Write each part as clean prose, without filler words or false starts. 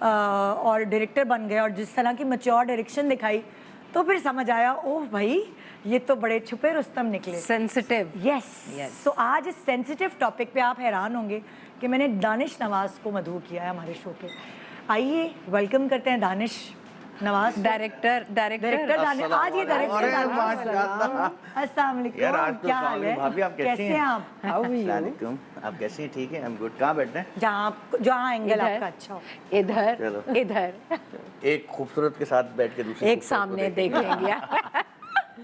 اور ڈائریکٹر بن گئے اور جس طرح کی میچور ڈائریکشن دکھائی تو پھر سمجھ آیا اوہ بھائی یہ تو بڑے چھپے رستم نکلے. سینسٹیو. یس. سو آج اس سینسٹیو ٹاپک پہ آپ حیران ہوں گے کہ میں نے دانش نواز کو مدعو کیا ہے ہمارے شو پہ. آئیے ویلکم کرتے ہیں دانش نواز. ڈائریکٹر دانش آج یہ ڈائریکٹر السلام علیکم. کیا حال ہے؟ کیسے ہیں آپ؟ السلام علیکم. آپ کیسے ہیں؟ ٹھیک ہے. ہم گڈ. کہاں بیٹھے ہیں؟ جہاں اینگل آپ کا اچھا ہو. ادھر ایک خوبصورت کے ساتھ بیٹھ کے دوسری ایک سامنے دیکھ لیں گے.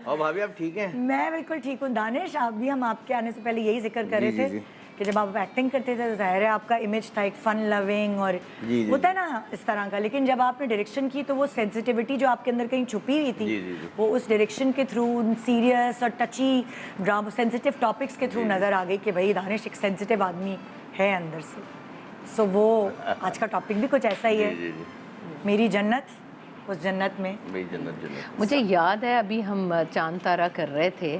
اور بھابھی آپ ٹھیک ہیں؟ میں بالکل ٹھیک ہوں. دانش آپ بھی, ہم آپ کے آنے سے پہلے یہی ذکر کر رہے تھے کہ جب آپ ایکٹنگ کرتے تھے تو ظاہر ہے آپ کا امیج تھا ایک فن لونگ اور ہوتا ہے نا اس طرح کا, لیکن جب آپ نے ڈائریکشن کی تو وہ سینسٹیوٹی جو آپ کے اندر کہیں چھپی ہوئی تھی وہ اس ڈائریکشن کے تھرو سیریس اور ٹچی ڈرامہ سینسٹیو ٹاپکس کے تھرو نظر آ گئی کہ بھائی دانش ایک سینسٹیو آدمی ہے اندر سے. سو وہ آج کا ٹاپک بھی کچھ ایسا ہی ہے, میری جنت اس جنت میں. مجھے یاد ہے ابھی ہم چاند تارا کر رہے تھے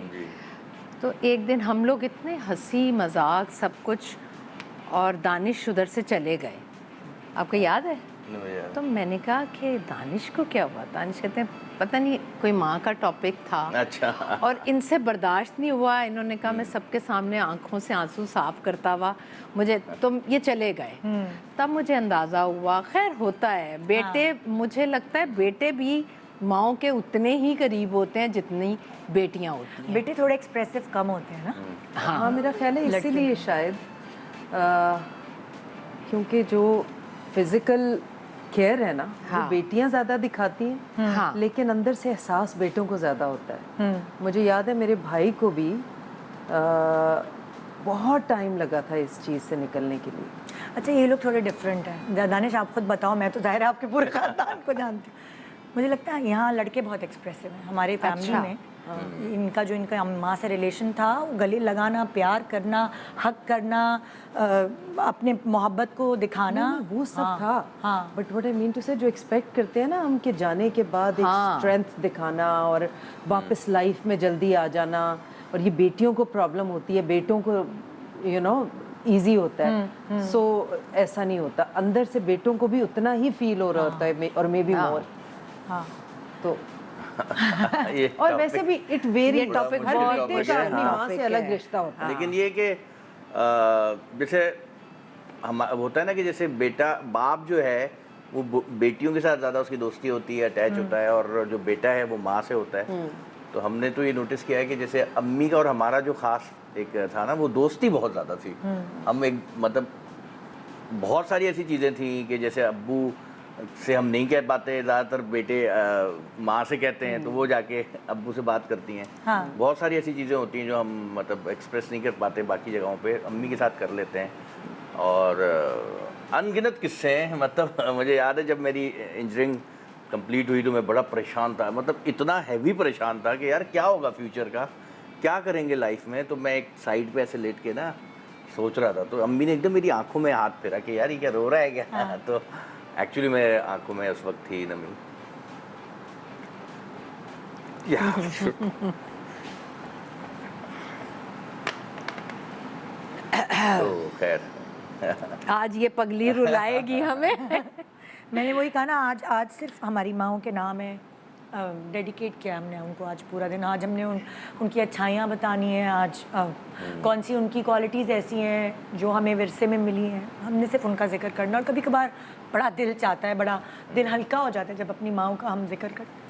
تو ایک دن ہم لوگ اتنے ہنسی مذاق سب کچھ اور دانش ادھر سے چلے گئے, آپ کو یاد ہے؟ تو میں نے کہا کہ دانش کو کیا ہوا؟ دانش کہتے ہیں پتہ نہیں کوئی ماں کا ٹاپک تھا اور ان سے برداشت نہیں ہوا, انہوں نے کہا میں سب کے سامنے آنکھوں سے آنسو صاف کرتا ہوا مجھے, تو یہ چلے گئے. تب مجھے اندازہ ہوا خیر ہوتا ہے بیٹے, مجھے لگتا ہے بیٹے بھی ماؤں کے اتنے ہی قریب ہوتے ہیں جتنی بیٹیاں ہوتی ہیں. بیٹے تھوڑے ایکسپریسو کم ہوتے ہیں نا. ہاں میرا خیال ہے اسی لیے شاید کیونکہ جو فزیکل کیئر ہے نا وہ بیٹیاں زیادہ دکھاتی ہیں لیکن اندر سے احساس بیٹوں کو زیادہ ہوتا ہے. مجھے یاد ہے میرے بھائی کو بھی بہت ٹائم لگا تھا اس چیز سے نکلنے کے لیے. اچھا یہ لوگ تھوڑے ڈفرینٹ ہیں. دانش آپ خود بتاؤ, میں تو ظاہر ہے آپ کے پورے خاندان کو جانتی ہوں. مجھے لگتا ہے یہاں لڑکے بہت ایکسپریسو ہیں ہماری فیملی میں. ان کا جو ان کا ماں سے ریلیشن تھا گلے لگانا, پیار کرنا, حق کرنا, اپنے محبت کو دکھانا, وہ سب تھا. But what I mean to say جو ایکسپیکٹ کرتے ہیں نا ہم کہ جانے کے بعد ایک اسٹرینتھ دکھانا اور واپس لائف میں جلدی آ جانا, اور یہ بیٹیوں کو پرابلم ہوتی ہے, بیٹوں کو یو نو ایزی ہوتا ہے. سو ایسا نہیں ہوتا, اندر سے بیٹوں کو بھی اتنا ہی فیل ہو رہا ہوتا ہے اور مے بی مور. تو اور ویسے بھی اٹ ویری ٹاپک ہر بیٹے کا اپنی ماں سے الگ رشتہ ہوتا ہے. لیکن یہ کہ جیسے ہوتا ہے نا کہ جیسے بیٹا باپ جو ہے وہ بیٹیوں کے ساتھ زیادہ اس کی دوستی ہوتی ہے, اٹیچ ہوتا ہے, اور جو بیٹا ہے وہ ماں سے ہوتا ہے. تو ہم نے تو یہ نوٹس کیا ہے کہ جیسے امی کا اور ہمارا جو خاص ایک تھا نا وہ دوستی بہت زیادہ تھی. ہم ایک مطلب بہت ساری ایسی چیزیں تھیں کہ جیسے ابو سے ہم نہیں کہہ پاتے, زیادہ تر بیٹے ماں سے کہتے ہیں تو وہ جا کے ابو سے بات کرتی ہیں. بہت ساری ایسی چیزیں ہوتی ہیں جو ہم مطلب ایکسپریس نہیں کر پاتے باقی جگہوں پہ, امی کے ساتھ کر لیتے ہیں. اور ان گنت قصے ہیں. مطلب مجھے یاد ہے جب میری انجینئرنگ کمپلیٹ ہوئی تو میں بڑا پریشان تھا, مطلب اتنا ہیوی پریشان تھا کہ یار کیا ہوگا فیوچر کا, کیا کریں گے لائف میں. تو میں ایک سائڈ پہ ایسے لیٹ کے نا سوچ رہا تھا, تو امی نے ایک دم میری آنکھوں میں ہاتھ پھیرا کہ یار یہ کیا رو رہا ہے کیا. تو ایکچولی میرے آنکھوں میں اس وقت تھی نمی. تو خیر آج یہ پگلی رلائے گی ہمیں. میں نے وہی کہا نا, آج صرف ہماری ماؤں کے نام ہے ڈیڈیکیٹ کیا ہم نے ان کو آج پورا دن. آج ہم نے ان کی اچھائیاں بتانی ہیں, آج کون سی ان کی کوالٹیز ایسی ہیں جو ہمیں ورثے میں ملی ہیں, ہم نے صرف ان کا ذکر کرنا. اور کبھی کبھار بڑا دل چاہتا ہے, بڑا دل ہلکا ہو جاتا ہے جب اپنی ماؤں کا ہم ذکر کرتے.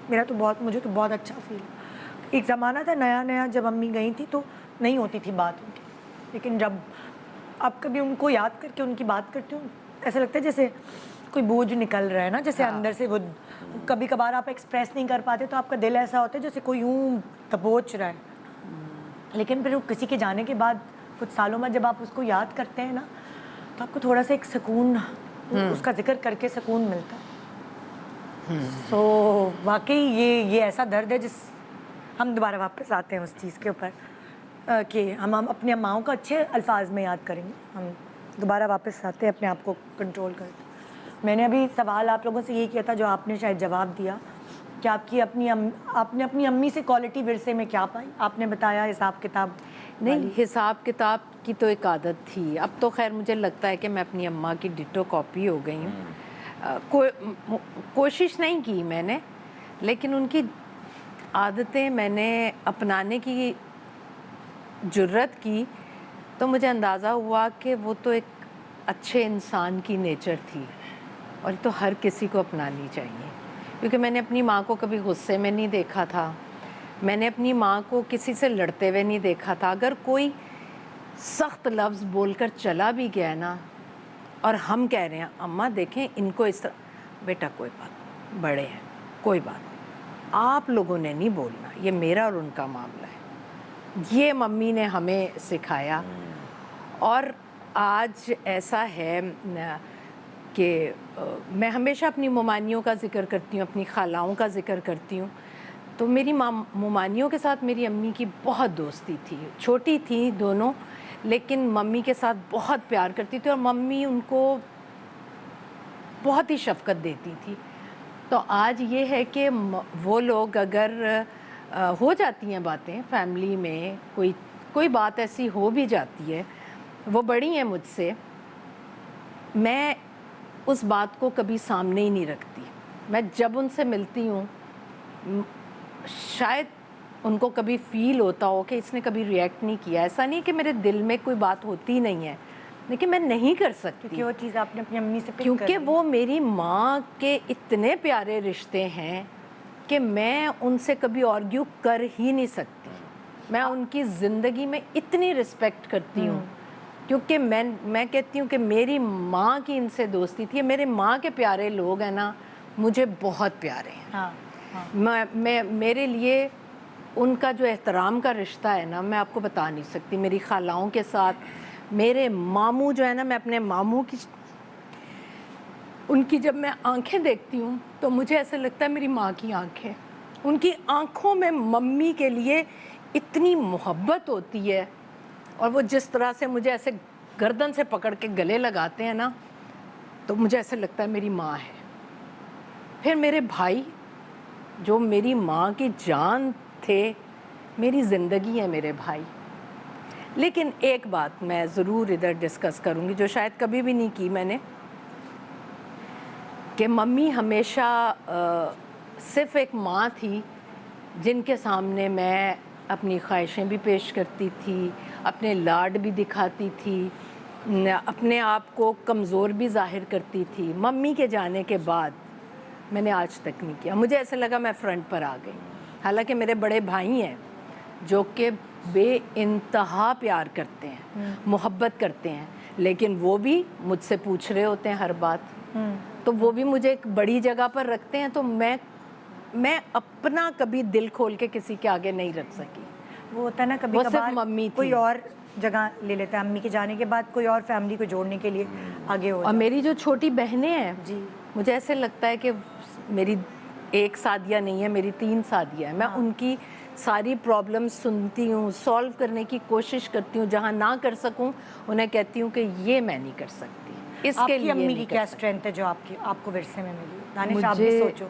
مجھے تو بہت اچھا فیل. ایک زمانہ تھا نیا جب امی گئی تھی تو نہیں ہوتی تھی بات ان کی, لیکن جب اب کبھی ان کو یاد کر کے ان کی بات کرتی ہوں ایسا لگتا ہے جیسے کوئی بوجھ نکل رہا ہے نا, جیسے اندر سے. وہ کبھی کبھار آپ ایکسپریس نہیں کر پاتے تو آپ کا دل ایسا ہوتا ہے جیسے کوئی یوں دبوچ رہا ہے, لیکن پھر کسی کے جانے کے بعد کچھ سالوں بعد جب آپ اس کو یاد کرتے ہیں نا تو آپ کو تھوڑا سا ایک سکون, اس کا ذکر کر کے سکون ملتا ہے. سو واقعی یہ ایسا درد ہے جس ہم دوبارہ واپس آتے ہیں اس چیز کے اوپر کہ ہم اپنے ماؤں کو اچھے الفاظ میں یاد کریں گے. ہم دوبارہ واپس آتے ہیں اپنے آپ کو کنٹرول کرتے. میں نے ابھی سوال آپ لوگوں سے یہ کیا تھا جو آپ نے شاید جواب دیا کہ آپ نے اپنی امی سے کوالٹی ورثے میں کیا پائی. آپ نے بتایا حساب کتاب. نہیں, حساب کتاب کی تو ایک عادت تھی. اب تو خیر مجھے لگتا ہے کہ میں اپنی اماں کی ڈٹو کاپی ہو گئی ہوں. کوشش نہیں کی میں نے، لیکن ان کی عادتیں میں نے اپنانے کی جرت کی تو مجھے اندازہ ہوا کہ وہ تو ایک اچھے انسان کی نیچر تھی اور تو ہر کسی کو اپنانی چاہیے، کیونکہ میں نے اپنی ماں کو کبھی غصے میں نہیں دیکھا تھا، میں نے اپنی ماں کو کسی سے لڑتے ہوئے نہیں دیکھا تھا۔ اگر کوئی سخت لفظ بول کر چلا بھی گیا نا اور ہم کہہ رہے ہیں اماں دیکھیں ان کو اس طرح، بیٹا کوئی بات، بڑے ہیں کوئی بات، آپ لوگوں نے نہیں بولنا، یہ میرا اور ان کا معاملہ ہے۔ یہ ممی نے ہمیں سکھایا، اور آج ایسا ہے کہ میں ہمیشہ اپنی ممانیوں کا ذکر کرتی ہوں، اپنی خالاؤں کا ذکر کرتی ہوں، تو میری ممانیوں کے ساتھ میری امی کی بہت دوستی تھی، چھوٹی تھی دونوں لیکن ممی کے ساتھ بہت پیار کرتی تھی اور ممی ان کو بہت ہی شفقت دیتی تھی۔ تو آج یہ ہے کہ وہ لوگ اگر ہو جاتی ہیں باتیں فیملی میں، کوئی بات ایسی ہو بھی جاتی ہے، وہ بڑی ہیں مجھ سے، میں اس بات کو کبھی سامنے ہی نہیں رکھتی۔ میں جب ان سے ملتی ہوں شاید ان کو کبھی فیل ہوتا ہو کہ اس نے کبھی ریئیکٹ نہیں کیا، ایسا نہیں کہ میرے دل میں کوئی بات ہوتی نہیں ہے، لیکن میں نہیں کر سکتی کیونکہ وہ چیز آپ نے اپنی امی سے کیونکہ وہ میری ماں کے اتنے پیارے رشتے ہیں کہ میں ان سے کبھی آرگیو کر ہی نہیں سکتی۔ میں ان کی زندگی میں اتنی رسپیکٹ کرتی ہوں کیونکہ میں کہتی ہوں کہ میری ماں کی ان سے دوستی تھی، میرے ماں کے پیارے لوگ ہیں نا مجھے بہت پیارے ہیں۔ میرے لیے ان کا جو احترام کا رشتہ ہے نا میں آپ کو بتا نہیں سکتی۔ میری خالاؤں کے ساتھ میرے ماموں جو ہے نا، میں اپنے ماموں کی ان کی جب میں آنکھیں دیکھتی ہوں تو مجھے ایسا لگتا ہے میری ماں کی آنکھیں، ان کی آنکھوں میں ممی کے لیے اتنی محبت ہوتی ہے، اور وہ جس طرح سے مجھے ایسے گردن سے پکڑ کے گلے لگاتے ہیں نا تو مجھے ایسا لگتا ہے میری ماں ہے۔ پھر میرے بھائی جو میری ماں کی جان تھے، میری زندگی ہے میرے بھائی۔ لیکن ایک بات میں ضرور ادھر ڈسکس کروں گی جو شاید کبھی بھی نہیں کی میں نے، کہ ممی ہمیشہ صرف ایک ماں تھی جن کے سامنے میں اپنی خواہشیں بھی پیش کرتی تھی، اپنے لاڈ بھی دکھاتی تھی، اپنے آپ کو کمزور بھی ظاہر کرتی تھی۔ ممی کے جانے کے بعد میں نے آج تک نہیں کیا، مجھے ایسا لگا میں فرنٹ پر آ گئی۔ حالانکہ میرے بڑے بھائی ہیں جو کہ بے انتہا پیار کرتے ہیں، محبت کرتے ہیں، لیکن وہ بھی مجھ سے پوچھ رہے ہوتے ہیں ہر بات، تو وہ بھی مجھے ایک بڑی جگہ پر رکھتے ہیں، تو میں اپنا کبھی دل کھول کے کسی کے آگے نہیں رکھ سکی۔ وہ ہوتا ہے نا کبھی وہ صرف کبھار ممی تھی۔ کوئی اور جگہ لے لیتا ہے، امی کے جانے کے بعد کوئی اور فیملی کو جوڑنے کے لیے آگے ہو اور جاتا ہے۔ میری جو چھوٹی بہنیں ہیں جی مجھے ایسے لگتا ہے کہ میری ایک سعدیہ نہیں ہے، میری 3 سعدیہ ہیں۔ میں ان کی ساری پرابلم سنتی ہوں، سولو کرنے کی کوشش کرتی ہوں، جہاں نہ کر سکوں انہیں کہتی ہوں کہ یہ میں نہیں کر سکتی، اس آپ کے کی لیے امی کی نہیں کیا کر سکتی۔ اسٹرینتھ ہے جو آپ کو ورثے میں ملی؟ دانش آپ بھی سوچو۔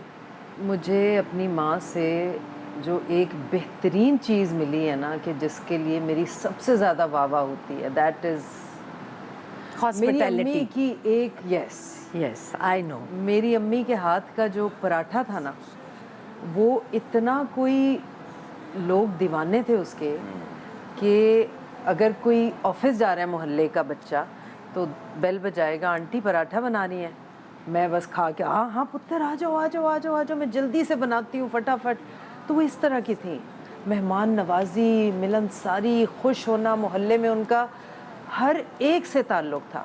مجھے اپنی ماں سے جو ایک بہترین چیز ملی ہے نا کہ جس کے لیے میری سب سے زیادہ واہ واہ ہوتی ہے، دیٹ از میری امی کی ایک یس آئی نو۔ میری امی کے ہاتھ کا جو پراٹھا تھا نا، وہ اتنا کوئی لوگ دیوانے تھے اس کے کہ اگر کوئی آفس جا رہا ہے محلے کا بچہ تو بیل بجائے گا، آنٹی پراٹھا بنا رہی ہیں، میں بس کھا کے ہاں پتر آ جاؤ آ جاؤ آ جاؤ آ جاؤ، میں جلدی سے بناتی ہوں فٹافٹ۔ تو وہ اس طرح کی تھیں، مہمان نوازی، ملنساری، خوش ہونا، محلے میں ان کا ہر ایک سے تعلق تھا،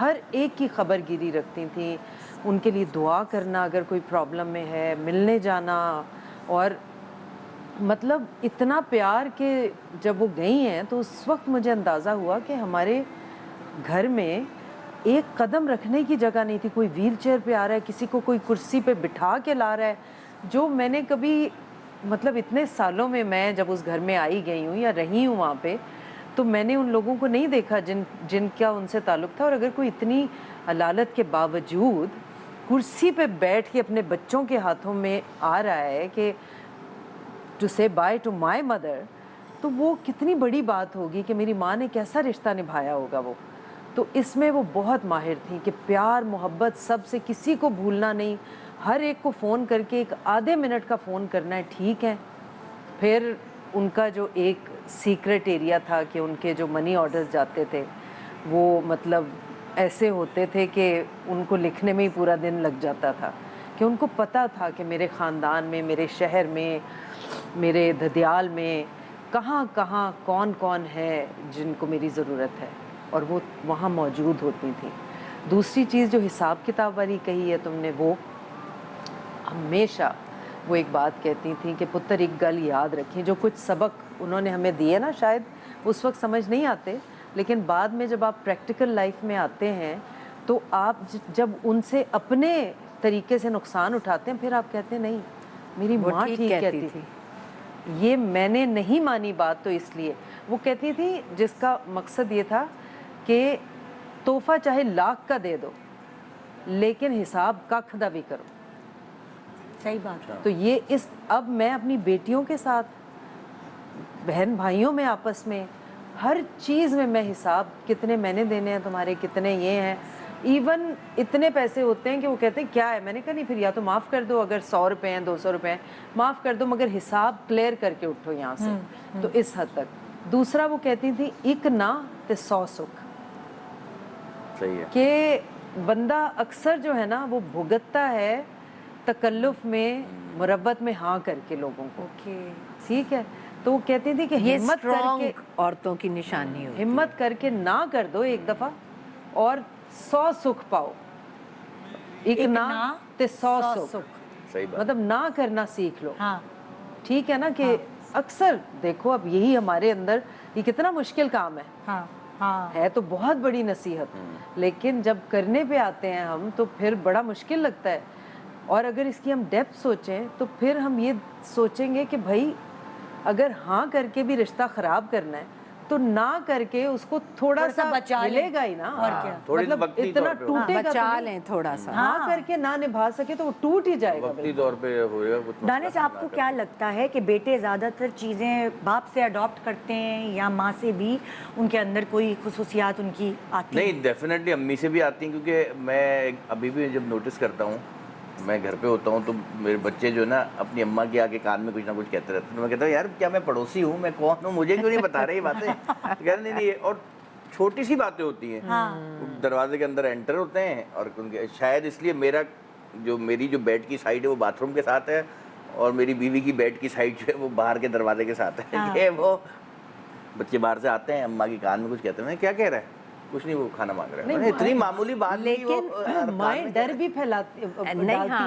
ہر ایک کی خبر گیری رکھتی تھیں، ان کے لیے دعا کرنا اگر کوئی پرابلم میں ہے، ملنے جانا، اور مطلب اتنا پیار کہ جب وہ گئی ہیں تو اس وقت مجھے اندازہ ہوا کہ ہمارے گھر میں ایک قدم رکھنے کی جگہ نہیں تھی، کوئی ویل چیئر پہ آ رہا ہے، کسی کو کوئی کرسی پہ بٹھا کے لا رہا ہے، جو میں نے کبھی مطلب اتنے سالوں میں جب اس گھر میں آئی گئی ہوں یا رہی ہوں وہاں پہ، تو میں نے ان لوگوں کو نہیں دیکھا جن کا ان سے تعلق تھا۔ اور اگر کوئی اتنی علالت کے باوجود کرسی پہ بیٹھ کے اپنے بچوں کے ہاتھوں میں آ رہا ہے کہ ٹو سے بائی ٹو مائی مدر، تو وہ کتنی بڑی بات ہوگی کہ میری ماں نے کیسا رشتہ نبھایا ہوگا وہ۔ تو اس میں وہ بہت ماہر تھیں کہ پیار محبت سب سے، کسی کو بھولنا نہیں، ہر ایک کو فون کر کے ایک آدھے منٹ کا فون کرنا ہے، ٹھیک ہے. پھر ان کا جو ایک سیکرٹ ایریا تھا کہ ان کے جو منی آرڈرز جاتے تھے وہ مطلب ایسے ہوتے تھے کہ ان کو لکھنے میں ہی پورا دن لگ جاتا تھا، کہ ان کو پتہ تھا کہ میرے خاندان میں، میرے شہر میں، میرے دھدیال میں کہاں کہاں کون کون ہے جن کو میری ضرورت ہے، اور وہ وہاں موجود ہوتی تھیں. دوسری چیز جو حساب کتاب والی کہی ہے تم نے، وہ ہمیشہ وہ ایک بات کہتی تھیں کہ پتر ایک گل یاد رکھیں، جو کچھ سبق انہوں نے ہمیں دیے نا شاید اس وقت سمجھ نہیں آتے، لیکن بعد میں جب آپ پریکٹیکل لائف میں آتے ہیں تو آپ جب ان سے اپنے طریقے سے نقصان اٹھاتے ہیں، پھر آپ کہتے ہیں نہیں میری وہ ماں ٹھیک کہتی تھی، یہ میں نے نہیں مانی بات. تو اس لیے وہ کہتی تھی جس کا مقصد یہ تھا کہ تحفہ چاہے 1,00,000 کا دے دو لیکن حساب ککھ دا بھی کرو. صحیح بات ہے. تو یہ اس اب میں اپنی بیٹیوں کے ساتھ، بہن بھائیوں میں، آپس میں ہر چیز میں حساب، کتنے میں نے دینے ہیں تمہارے، کتنے یہ ہیں. ایون اتنے پیسے ہوتے ہیں کہ وہ کہتے ہیں کیا ہے، میں نے کہا نہیں پھر یا تو معاف کر دو، اگر 100 روپے ہیں 200 روپے ہیں معاف کر دو، مگر حساب کلیئر کر کے اٹھو یہاں سے. تو اس حد تک. دوسرا وہ کہتی تھی ایک نہ تے 100 سکھ، صحیح ہے کہ بندہ اکثر جو ہے نا وہ بھگتتا ہے تکلف میں، مربت میں ہاں کر کے لوگوں کو. ٹھیک ہے. تو وہ کہتی تھی کہ یہ ہمت کر کے، عورتوں کی نشانی ہوتی ہے. ہمت کر کے نہ کر دو ایک دفعہ اور 100 سکھ پاؤ. ایک نہ تے 100 سکھ، صحیح بات. مطلب نہ کرنا سیکھ لو. ہاں ٹھیک ہے نا. کہ اکثر دیکھو اب یہی ہمارے اندر، یہ کتنا مشکل کام ہے، ہاں ہاں ہے تو بہت بڑی نصیحت، لیکن جب کرنے پہ آتے ہیں ہم تو پھر بڑا مشکل لگتا ہے. اور اگر اس کی ہم ڈیپتھ سوچیں تو پھر ہم یہ سوچیں گے کہ بھائی اگر ہاں کر کے بھی رشتہ خراب کرنا ہے تو نہ کر کے اس کو تھوڑا سا بچا لیں. ملے گا ہی نا. اور کیا. مطلب وقتی اتنا طور پہ ٹوٹے گا تو بچا نہیں. لیں تھوڑا سا. ہاں کر کے نہ نبھا سکے تو وہ ٹوٹ ہی جائے گا. وقتی طور پہ ہوئے گا کچھ. دانش آپ کو کیا لگتا ہے کہ بیٹے زیادہ تر چیزیں باپ سے اڈاپٹ کرتے ہیں یا ماں سے بھی ان کے اندر کوئی خصوصیات ان کی آتی ہیں؟ نہیں ڈیفینیٹلی امی سے بھی آتی ہیں، کیونکہ میں ابھی بھی جب نوٹس کرتا ہوں، میں گھر پہ ہوتا ہوں تو میرے بچے جو ہے نا اپنی اماں کے آگے کان میں کچھ نہ کچھ کہتے رہتے ہیں. میں کہتا ہوں یار کیا میں پڑوسی ہوں، میں کون ہوں، مجھے کیوں نہیں بتا رہے یہ باتیں. کہتے نہیں. اور چھوٹی سی باتیں ہوتی ہیں، دروازے کے اندر انٹر ہوتے ہیں اور ان کے شاید اس لیے میری جو بیڈ کی سائڈ ہے وہ باتھ روم کے ساتھ ہے اور میری بیوی کی بیڈ کی سائڈ جو ہے وہ باہر کے دروازے کے ساتھ ہے. کہ وہ بچے باہر سے آتے ہیں، اماں کے کان میں کچھ کہتے ہیں، کیا کہہ رہا ہے، کچھ نہیں، وہ کھانا مانگ رہا ہے. اتنی معمولی بات. لیکن مائیں ڈر بھی ڈالتی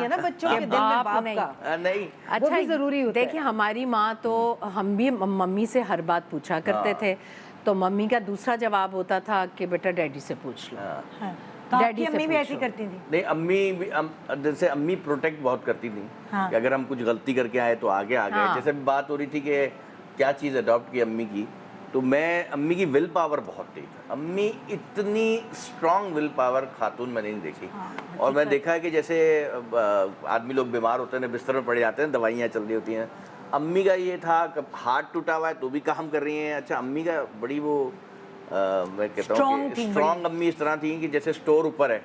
ہے نا بچوں کے دل میں باپ کا. نہیں وہ بھی ضروری ہوتا ہے. دیکھیں ہماری ماں تو، ہم بھی ممی سے ہر بات پوچھا کرتے تھے تو ممی کا دوسرا جواب ہوتا تھا کہ بیٹا ڈیڈی سے پوچھ لو. ڈیڈی امی بھی ایسی کرتی تھی. نہیں امی بھی، جیسے امی پروٹیکٹ بہت کرتی تھیں کہ اگر ہم کچھ غلطی کر کے آئے تو آگے آ گئے. جیسے بات ہو رہی تھی کہ کیا چیز اڈاپٹ کی امی کی، تو میں امی کی ول پاور بہت تھی. امی اتنی اسٹرانگ ول پاور خاتون میں نہیں دیکھی. اور میں دیکھا ہے کہ جیسے آدمی لوگ بیمار ہوتے ہیں، بستر میں پڑے جاتے ہیں، دوائیاں چل رہی ہوتی ہیں، امی کا یہ تھا کہ ہاتھ ٹوٹا ہوا ہے تو بھی کام کر رہی ہیں. اچھا امی کا بڑی وہ میں کہتا ہوں کہ اسٹرانگ امی اس طرح تھیں کہ جیسے اسٹور اوپر ہے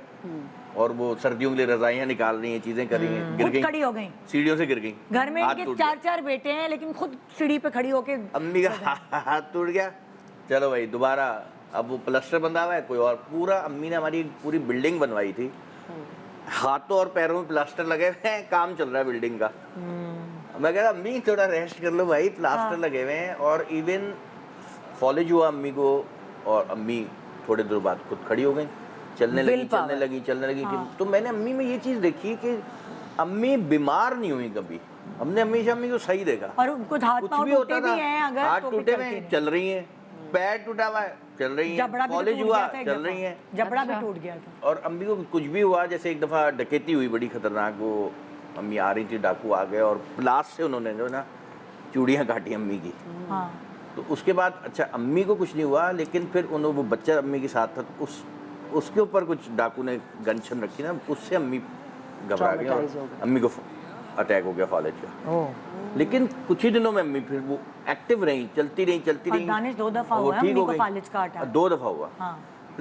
اور وہ سردیوں کے لیے رضائیاں نکال رہی ہیں، چیزیں کر رہی ہیں، گر گئی، کھڑی ہو گئی، سیڑھیوں سے گر گئی. گھر میں ان کے 4 بیٹے ہیں لیکن خود سیڑھی پہ کھڑی ہو کے امی کا ہاتھ ٹوٹ گیا، چلو بھائی دوبارہ، اب وہ پلسٹر بندھا ہوا ہے کوئی اور. پورا امی نے ہماری پوری بلڈنگ بنوائی تھی، ہاتھوں اور پیروں میں پلاسٹر لگے ہوئے ہیں، کام چل رہا ہے بلڈنگ کا. میں کہتا امی تھوڑا ریسٹ کر لو بھائی، پلاسٹر لگے ہوئے ہیں. اور ایون فالج ہوا امی کو، اور امی تھوڑے دیر بعد خود کھڑی ہو گئی، چلنے لگی. تو میں نے امی میں یہ چیز دیکھی کہ امی بیمار نہیں ہوئی کبھی. ہم نے ہمیشہ امی کو صحیح دیکھا. اور کچھ ہاتھ کچھ بھی ہوتا تھا، ہاتھ تو ٹوٹے ہوئے چل رہی ہیں، پیر ٹوٹا ہوا ہے چل رہی ہیں، فالج ہوا چل رہی ہیں، جبڑا بھی ٹوٹ گیا تھا. اور امی کو کچھ بھی ہوا، جیسے ایک دفعہ ڈکیتی ہوئی بڑی خطرناک، وہ امی آ رہی تھی، ڈاکو آ گئے اور پلاس سے انہوں نے جو ہے نا چوڑیاں کاٹی امی کی. تو اس کے بعد اچھا امی کو کچھ نہیں ہوا، لیکن پھر وہ بچہ امی کے ساتھ تھا، اس کے اوپر کچھ ڈاکو نے گن شن رکھی نا، اس سے امی گھبرا گئی اور امی کو اٹیک ہو گیا فالج کا. لیکن کچھ ہی دنوں میں امی پھر وہ ایکٹیو رہیں، چلتی رہیں. دانش 2 دفعہ ہوا ہے امی کو فالج کا اٹیک. 2 دفعہ ہوا.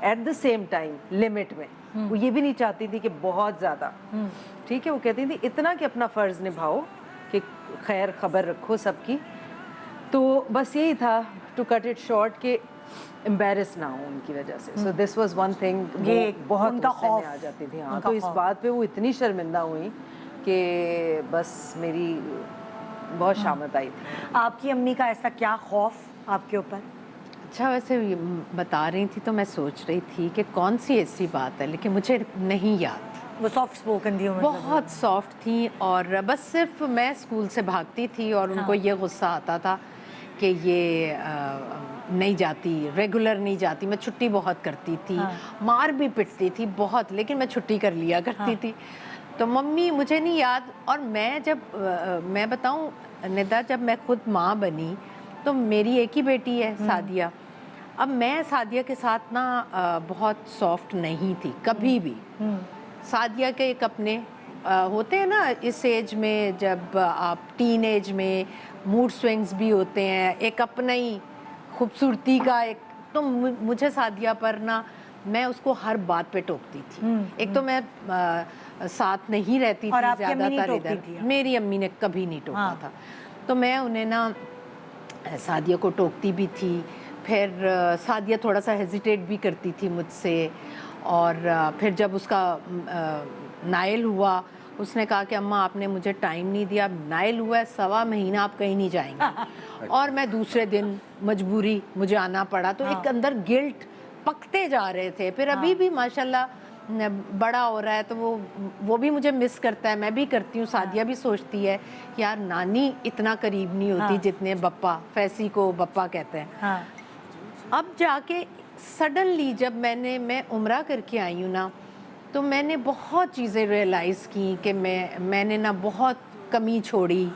At the same time limit میں. وہ یہ بھی نہیں چاہتی تھی کہ بہت زیادہ, ٹھیک ہے, وہ کہتی تھی اتنا کہ اپنا فرض نبھاؤ, کہ خیر خبر رکھو سب کی. تو بس یہی تھا ٹو کٹ اٹ شارٹ کہ امبیرس نہ ہو ان کی وجہ سے. سو دس واز ون تھنگ, یہ بہت ان کا غصے میں خوف, آ جاتی تھی. ہاں, ان کا تو اس خوف. بات پہ وہ اتنی شرمندہ ہوئی کہ بس میری بہت شامت آئی تھی. آپ کی امی کا ایسا کیا خوف آپ کے اوپر؟ اچھا, ویسے بتا رہی تھی تو میں سوچ رہی تھی کہ کون سی ایسی بات ہے, لیکن مجھے نہیں یاد. وہ سافٹ اسپوکن تھی, بہت سافٹ تھیں, اور بس صرف میں اسکول سے بھاگتی تھی اور ان کو یہ غصہ آتا تھا کہ یہ نہیں جاتی, ریگولر نہیں جاتی. میں چھٹی بہت کرتی تھی, مار بھی پٹتی تھی بہت, لیکن میں چھٹی کر لیا کرتی تھی. تو ممی مجھے نہیں یاد. اور میں جب میں بتاؤں ندا, جب میں خود ماں بنی تو میری ایک ہی بیٹی ہے سعدیہ. اب میں سعدیہ کے ساتھ نا بہت سافٹ نہیں تھی کبھی بھی. سعدیہ کے ایک اپنے ہوتے ہیں نا اس ایج میں, جب آپ ٹین ایج میں موڈ سوئنگز بھی ہوتے ہیں, ایک اپنا ہی خوبصورتی کا ایک. تو مجھے سعدیہ پر نا, میں اس کو ہر بات پہ ٹوکتی تھی. ایک تو میں ساتھ نہیں رہتی اور تھی آپ کی امی زیادہ نہیں تر ٹوکتی ادھر, تھی؟ میری امی نے کبھی نہیں ٹوکا تھا. تو میں انہیں نا سعدیہ کو ٹوکتی بھی تھی. پھر سعدیہ تھوڑا سا ہیزیٹیٹ بھی کرتی تھی مجھ سے. اور پھر جب اس کا نائل ہوا, اس نے کہا کہ اماں آپ نے مجھے ٹائم نہیں دیا, اب نائل ہوا ہے 1.25 مہینہ آپ کہیں نہیں جائیں گے. اور میں دوسرے دن مجبوری مجھے آنا پڑا. تو ایک اندر گلٹ پکتے جا رہے تھے. پھر ابھی بھی ماشاءاللہ بڑا ہو رہا ہے تو وہ بھی مجھے مس کرتا ہے, میں بھی کرتی ہوں. سعدیہ بھی سوچتی ہے یار نانی اتنا قریب نہیں ہوتی جتنے بپا, فیسی کو بپا کہتے ہیں. اب جا کے سڈنلی جب میں عمرہ کر کے آئی ہوں نا, تو میں نے بہت چیزیں ریئلائز کی کہ میں نے نا بہت کمی چھوڑی.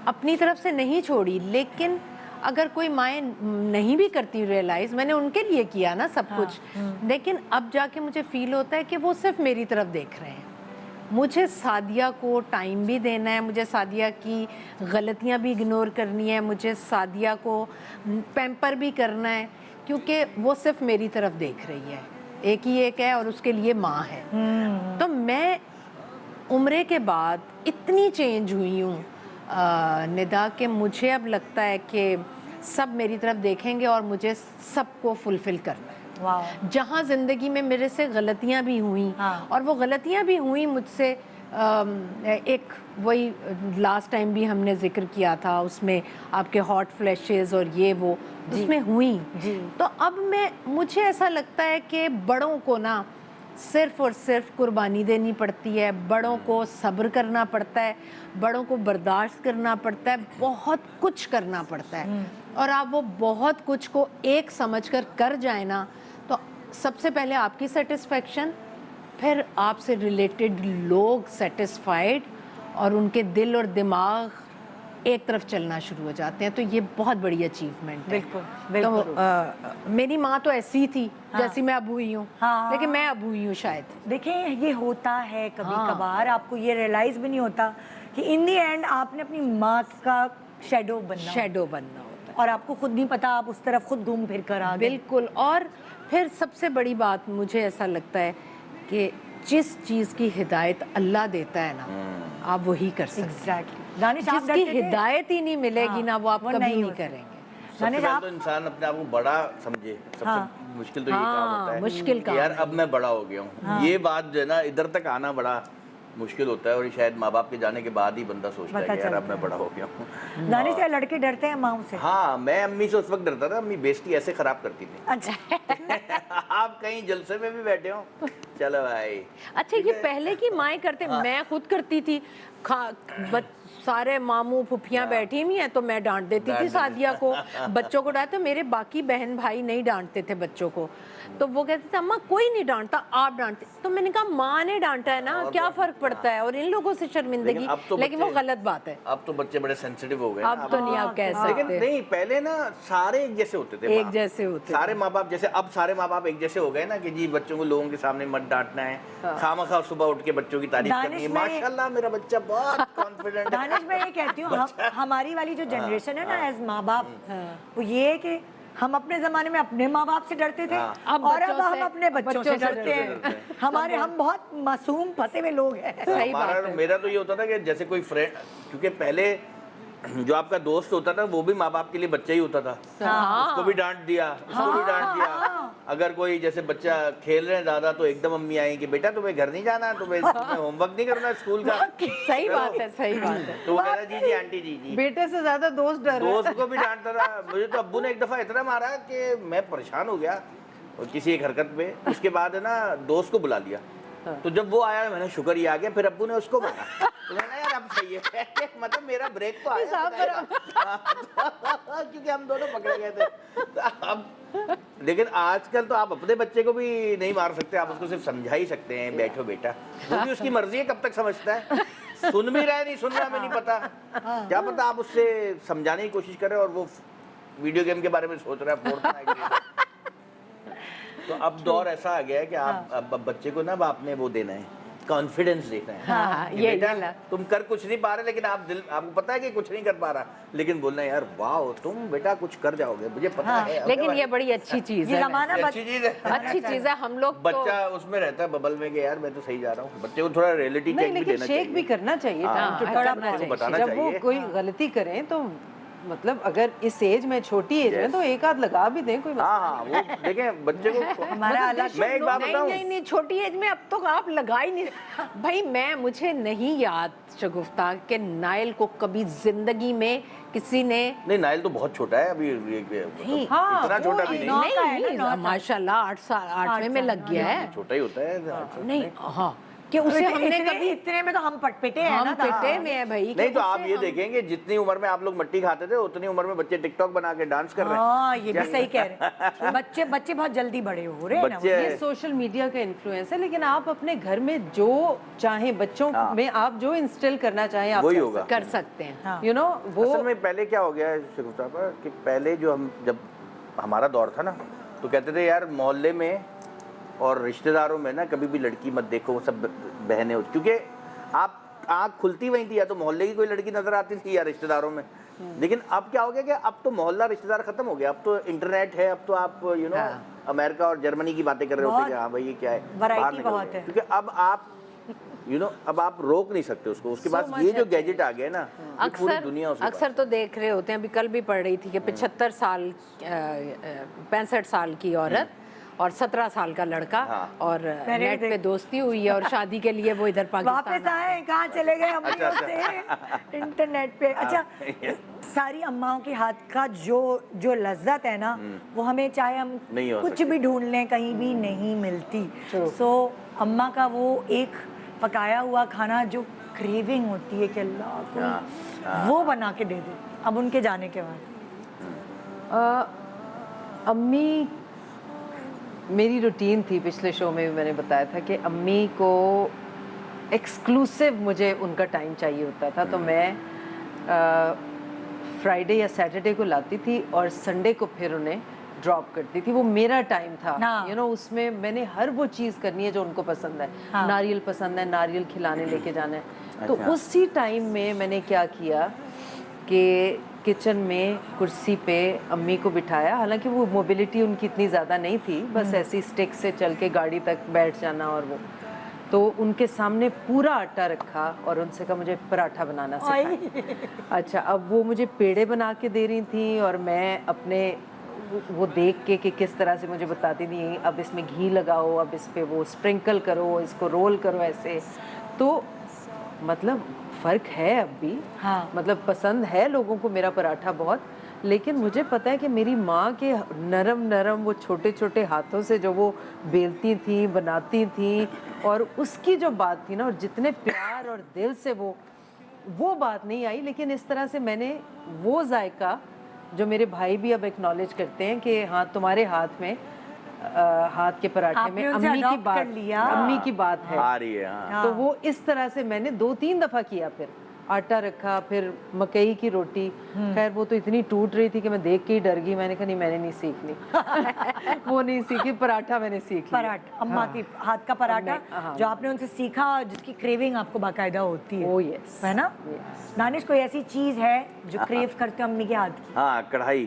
اپنی طرف سے نہیں چھوڑی, لیکن اگر کوئی مائیں نہیں بھی کرتی ریئلائز, میں نے ان کے لیے کیا نا سب کچھ. لیکن اب جا کے مجھے فیل ہوتا ہے کہ وہ صرف میری طرف دیکھ رہے ہیں. مجھے سعدیہ کو ٹائم بھی دینا ہے, مجھے سعدیہ کی غلطیاں بھی اگنور کرنی ہے, مجھے سعدیہ کو پیمپر بھی کرنا ہے, کیونکہ وہ صرف میری طرف دیکھ رہی ہے. ایک ہی ایک ہے اور اس کے لیے ماں ہے. تو میں عمرے کے بعد اتنی چینج ہوئی ہوں ندا, کہ مجھے اب لگتا ہے کہ سب میری طرف دیکھیں گے اور مجھے سب کو فلفل کرنا ہے. جہاں زندگی میں میرے سے غلطیاں بھی ہوئیں, اور وہ غلطیاں بھی ہوئیں مجھ سے, ایک وہی لاسٹ ٹائم بھی ہم نے ذکر کیا تھا, اس میں آپ کے ہاٹ فلیشز اور یہ وہ اس میں ہوئیں. تو اب مجھے ایسا لگتا ہے کہ بڑوں کو نا صرف اور صرف قربانی دینی پڑتی ہے, بڑوں کو صبر کرنا پڑتا ہے, بڑوں کو برداشت کرنا پڑتا ہے, بہت کچھ کرنا پڑتا ہے. اور آپ وہ بہت کچھ کو ایک سمجھ کر جائیں نا, تو سب سے پہلے آپ کی سیٹسفیکشن, پھر آپ سے ریلیٹڈ لوگ سیٹسفائیڈ, اور ان کے دل اور دماغ ایک طرف چلنا شروع ہو جاتے ہیں. تو یہ بہت بڑی اچیومنٹ ہے. بالکل. تو میری ماں تو ایسی تھی جیسی میں اب ہوئی ہوں, لیکن میں اب ہوئی ہوں شاید. دیکھیں یہ ہوتا ہے کبھی کبھار, آپ کو یہ ریئلائز بھی نہیں ہوتا کہ ان دی اینڈ آپ نے اپنی ماں کا شیڈو بننا ہوتا ہے, اور آپ کو خود نہیں پتا, آپ اس طرف خود گھوم پھر کر آ گئے. بالکل. اور پھر سب سے بڑی بات مجھے ایسا لگتا ہے کہ جس چیز کی ہدایت اللہ دیتا ہے نا, آپ وہی کر سکتے ہیں. جس کی ہدایت ہی نہیں ملے گی نا, وہ آپ کبھی نہیں کریں گے. سب سے پہلے تو انسان اپنے آپ کو بڑا سمجھے. سب سے مشکل تو یہ کام ہوتا ہے, مشکل کام, یار اب میں بڑا ہو گیا ہوں. یہ بات جو ہے نا ادھر تک آنا بڑا مشکل ہوتا ہے, اور شاید ماں باپ کے جانے کے بعد ہی بندہ سوچتا ہے کہ یار اب میں بڑا ہو گیا ہوں. دانش کیا لڑکے ڈرتے ہیں ماں سے؟ ہاں, میں امی سے اس وقت ڈرتا تھا, امی بیزتی ایسے خراب کرتی تھی. اچھا, آپ کہیں جلسے میں بھی بیٹھے ہوں, چلو بھائی. اچھا, یہ پہلے کی مائیں کرتے, میں خود کرتی تھی. سارے ماموں پھپھیاں بیٹھی ہوئی ہیں تو میں ڈانٹ دیتی تھی سعدیہ کو, بچوں کو ڈانٹتے. میرے باقی بہن بھائی نہیں ڈانٹتے تھے بچوں کو, تو وہ کہتے تھے اماں کوئی نہیں ڈانٹتا, آپ ڈانٹتے. تو میں نے کہا ماں نے ڈانٹا ہے نا, کیا فرق پڑتا ہے, اور ان لوگوں سے شرمندگی. لیکن وہ غلط بات ہے. اب تو بچے بڑے سینسیٹیو ہو گئے, اب تو نہیں آپ کہہ سکتے. لیکن نہیں, پہلے نا سارے ایک جیسے ہوتے تھے, ایک جیسے ہوتے سارے ماں باپ جیسے. اب سارے ماں باپ ایک جیسے ہو گئے نا کہ جی بچوں کو لوگوں کے سامنے مت ڈانٹنا ہے, خامخواہ صبح اٹھ کے بچوں کی تعریف کرنی ہے, ماشاءاللہ میرا بچہ بہت کانفیڈنٹ ہے. دانش میں یہ کہتی ہوں, ہماری والی جو جنریشن ہے نا ایز ماں باپ, وہ یہ ہے کہ ہم اپنے زمانے میں اپنے ماں باپ سے ڈرتے تھے اب اور اب بچوں ہم سے- اپنے بچوں سے ڈرتے ہیں. ہمارے ہم بہت معصوم پھنسے ہوئے لوگ ہیں. صحیح بات ہمارا ہے. میرا تو یہ ہوتا تھا کہ جیسے کوئی فرینڈ، کیونکہ پہلے جو آپ کا دوست ہوتا تھا وہ بھی ماں باپ کے لیے بچہ ہی ہوتا تھا. اس کو بھی ڈانٹ دیا، اس کو بھی ڈانٹ دیا. اگر کوئی جیسے بچہ کھیل رہے ہیں زیادہ تو ایک دم امی آئیں کہ بیٹا تمہیں گھر نہیں جانا، تمہیں ہوم ورک نہیں کرنا اسکول کا. صحیح بات ہے، صحیح بات ہے. تو وہ کہتا جی جی آنٹی جی جی. بیٹے سے زیادہ دوست ڈر رہا ہے. دوست کو بھی ڈانٹتا تھا. مجھے تو ابو نے ایک دفعہ اتنا مارا کہ میں پریشان ہو گیا کسی ایک حرکت پہ. اس کے بعد ہے نا دوست کو بلا لیا. تو جب وہ آیا میں نے شکر یہ آ گیا. پھر ابو نے اس کو مارا. تو میں نے یار اب صحیح ہے مطلب میرا بریک تو آیا کیونکہ ہم دونوں پکڑے گئے تھے. اب لیکن آج کل تو آپ اپنے بچے کو بھی نہیں مار سکتے. آپ اس کو صرف سمجھا ہی سکتے ہیں بیٹھو بیٹا. وہ بھی اس کی مرضی ہے کب تک سمجھتا ہے. سن بھی رہا ہے نہیں سن رہا ہمیں نہیں پتا. کیا پتا آپ اس سے سمجھانے کی کوشش کریں اور وہ ویڈیو گیم کے بارے میں سوچ رہا ہے فورتنائٹ. تو اب دور ایسا آ گیا ہے کہ آپ اب بچے کو نا آپ نے وہ دینا ہے، کانفیڈنس دینا ہے. ہاں کہ یہ بیٹا تم کر کچھ نہیں پا رہے لیکن آپ کو پتا ہے کہ کچھ نہیں کر پا رہا لیکن بولنا ہے یار واو تم بیٹا کچھ کر جاؤ گے مجھے پتا ہے. لیکن یہ بڑی اچھی چیز یہ ہے. زمانہ اچھی چیز ہے. اچھی چیز ہے. ہم لوگ تو بچہ اس میں رہتا ہے ببل میں کہ یار میں تو صحیح جا رہا ہوں. بچے کو تھوڑا ریئلٹی نہیں چیک بھی لیکن دینا شیک بھی چاہیے. کرنا چاہیے. ہاں، تھوڑا بچے کو بتانا جب وہ چاہیے. کوئی غلطی کریں تو مطلب اگر اس ایج میں چھوٹی ایج میں تو ایک آدھ لگا بھی دیں کوئی مسئلہ. ہاں وہ دیکھیں بچے کو ہمارا الگ میں ایک بات بتاؤں نہیں چھوٹی ایج میں اب تو آپ لگا ہی نہیں. بھائی مجھے نہیں یاد شگفتہ کہ نائل کو کبھی زندگی میں کسی نے نہیں نائل تو بہت چھوٹا ہے ابھی اتنا چھوٹا بھی نہیں. نہیں ماشاء اللہ 8 میں لگ گیا ہے. چھوٹا ہی ہوتا ہے. نہیں ہاں کہ اسے ہم نے کبھی اتنے میں تو ہم پٹے ہیں ہم نا. پٹے میں ہے بھائی. نہیں تو آپ یہ دیکھیں گے جتنی عمر میں آپ لوگ مٹی کھاتے تھے اتنی عمر میں بچے ٹک ٹاک بنا کے ڈانس کر رہے ہیں. ہاں یہ بھی صحیح کہہ رہے ہیں. بچے بہت جلدی بڑے ہو رہے ہیں نا. بچے یہ سوشل میڈیا کا انفلوئنس ہے لیکن آپ اپنے گھر میں جو چاہیں بچوں میں آپ جو انسٹل کرنا چاہیں آپ وہی ہوگا. کر سکتے ہیں. یو نو وہ اصل میں پہلے کیا ہو گیا ہے شگفتہ پر کہ پہلے جو جب ہمارا دور تھا نا تو کہتے تھے یار محلے میں اور رشتہ داروں میں نا کبھی بھی لڑکی مت دیکھو. وہ سب بہنیں ہوتی کیونکہ آپ آنکھ کھلتی وہیں تھی یا تو محلے کی کوئی لڑکی نظر آتی تھی یا رشتہ داروں میں. لیکن اب کیا ہو گیا کہ اب تو محلہ رشتہ دار ختم ہو گیا. اب تو انٹرنیٹ ہے. اب تو آپ یو نو امریکہ اور جرمنی کی باتیں کر رہے ہوتے کہ ہاں بھائی یہ کیا ہے. ورائٹی بہت ہے. کیونکہ اب آپ یو نو اب آپ روک نہیں سکتے اس کو. اس کے بعد یہ جو گیجٹ آ گیا نا پوری دنیا اس اکثر تو دیکھ رہے ہوتے ہیں. ابھی کل بھی پڑھ رہی تھی کہ 65 سال 65 سال کی عورت اور 17 سال کا لڑکا اور نیٹ پہ دوستی ہوئی ہے اور شادی کے لیے وہ ادھر پاکستان واپس آئے کہاں چلے گئے امیوں سے انٹرنیٹ پہ. اچھا ساری اماؤں کے ہاتھ کا جو لذت ہے نا وہ ہمیں چاہے ہم کچھ بھی ڈھونڈ لیں کہیں بھی نہیں ملتی. سو اماں کا وہ ایک پکایا ہوا کھانا جو کریونگ ہوتی ہے کہ اللہ کو وہ بنا کے دے دے. اب ان کے جانے کے بعد امی میری روٹین تھی. پچھلے شو میں بھی میں نے بتایا تھا کہ امی کو ایکسکلوسیو مجھے ان کا ٹائم چاہیے ہوتا تھا. تو میں فرائیڈے یا سیٹرڈے کو لاتی تھی اور سنڈے کو پھر انہیں ڈراپ کرتی تھی. وہ میرا ٹائم تھا. یو نو اس میں میں نے ہر وہ چیز کرنی ہے جو ان کو پسند ہے. ناریل پسند ہے, ناریل کھلانے لے کے جانا ہے. تو اسی ٹائم میں میں نے کیا کیا کہ کچن میں کرسی پہ امی کو بٹھایا. حالانکہ وہ موبلٹی ان کی اتنی زیادہ نہیں تھی, بس ایسی اسٹک سے چل کے گاڑی تک بیٹھ جانا. اور وہ تو ان کے سامنے پورا آٹا رکھا اور ان سے کہا مجھے پراٹھا بنانا سکھائیں. اچھا اب وہ مجھے پیڑے بنا کے دے رہی تھیں اور میں اپنے وہ دیکھ کے کہ کس طرح سے مجھے بتاتی تھی اب اس میں گھی لگاؤ, اب اس پہ وہ اسپرنکل کرو, اس کو رول کرو ایسے. تو مطلب فرق ہے اب بھی. مطلب پسند ہے لوگوں کو میرا پراٹھا بہت, لیکن مجھے پتا ہے کہ میری ماں کے نرم نرم وہ چھوٹے چھوٹے ہاتھوں سے جو وہ بیلتی تھیں بناتی تھیں اور اس کی جو بات تھی نا اور جتنے پیار اور دل سے وہ بات نہیں آئی. لیکن اس طرح سے میں نے وہ ذائقہ جو میرے بھائی بھی اب ایکنالج کرتے ہیں کہ ہاں تمہارے ہاتھ میں ہاتھ کے پراٹھے میں امی کی بات ہے آ رہی ہے. تو وہ اس طرح سے میں نے 2-3 دفعہ کیا. پھر آٹا رکھا, پھر مکئی کی روٹی. خیر وہ تو اتنی ٹوٹ رہی تھی کہ میں دیکھ کے ہی ڈر گئی. میں نے کہا نہیں میں نے نہیں سیکھنی. وہ نہیں سیکھی. پراٹھا میں نے سیکھ لیا. اماں کی ہاتھ کا پراٹھا جو آپ نے ان سے سیکھا, جس کی کریونگ آپ کو باقاعدہ ہوتی ہے نا. دانش کوئی ایسی چیز ہے جو کریو کرتے ہو امی کے ہاتھ کی؟ ہاں کڑھائی.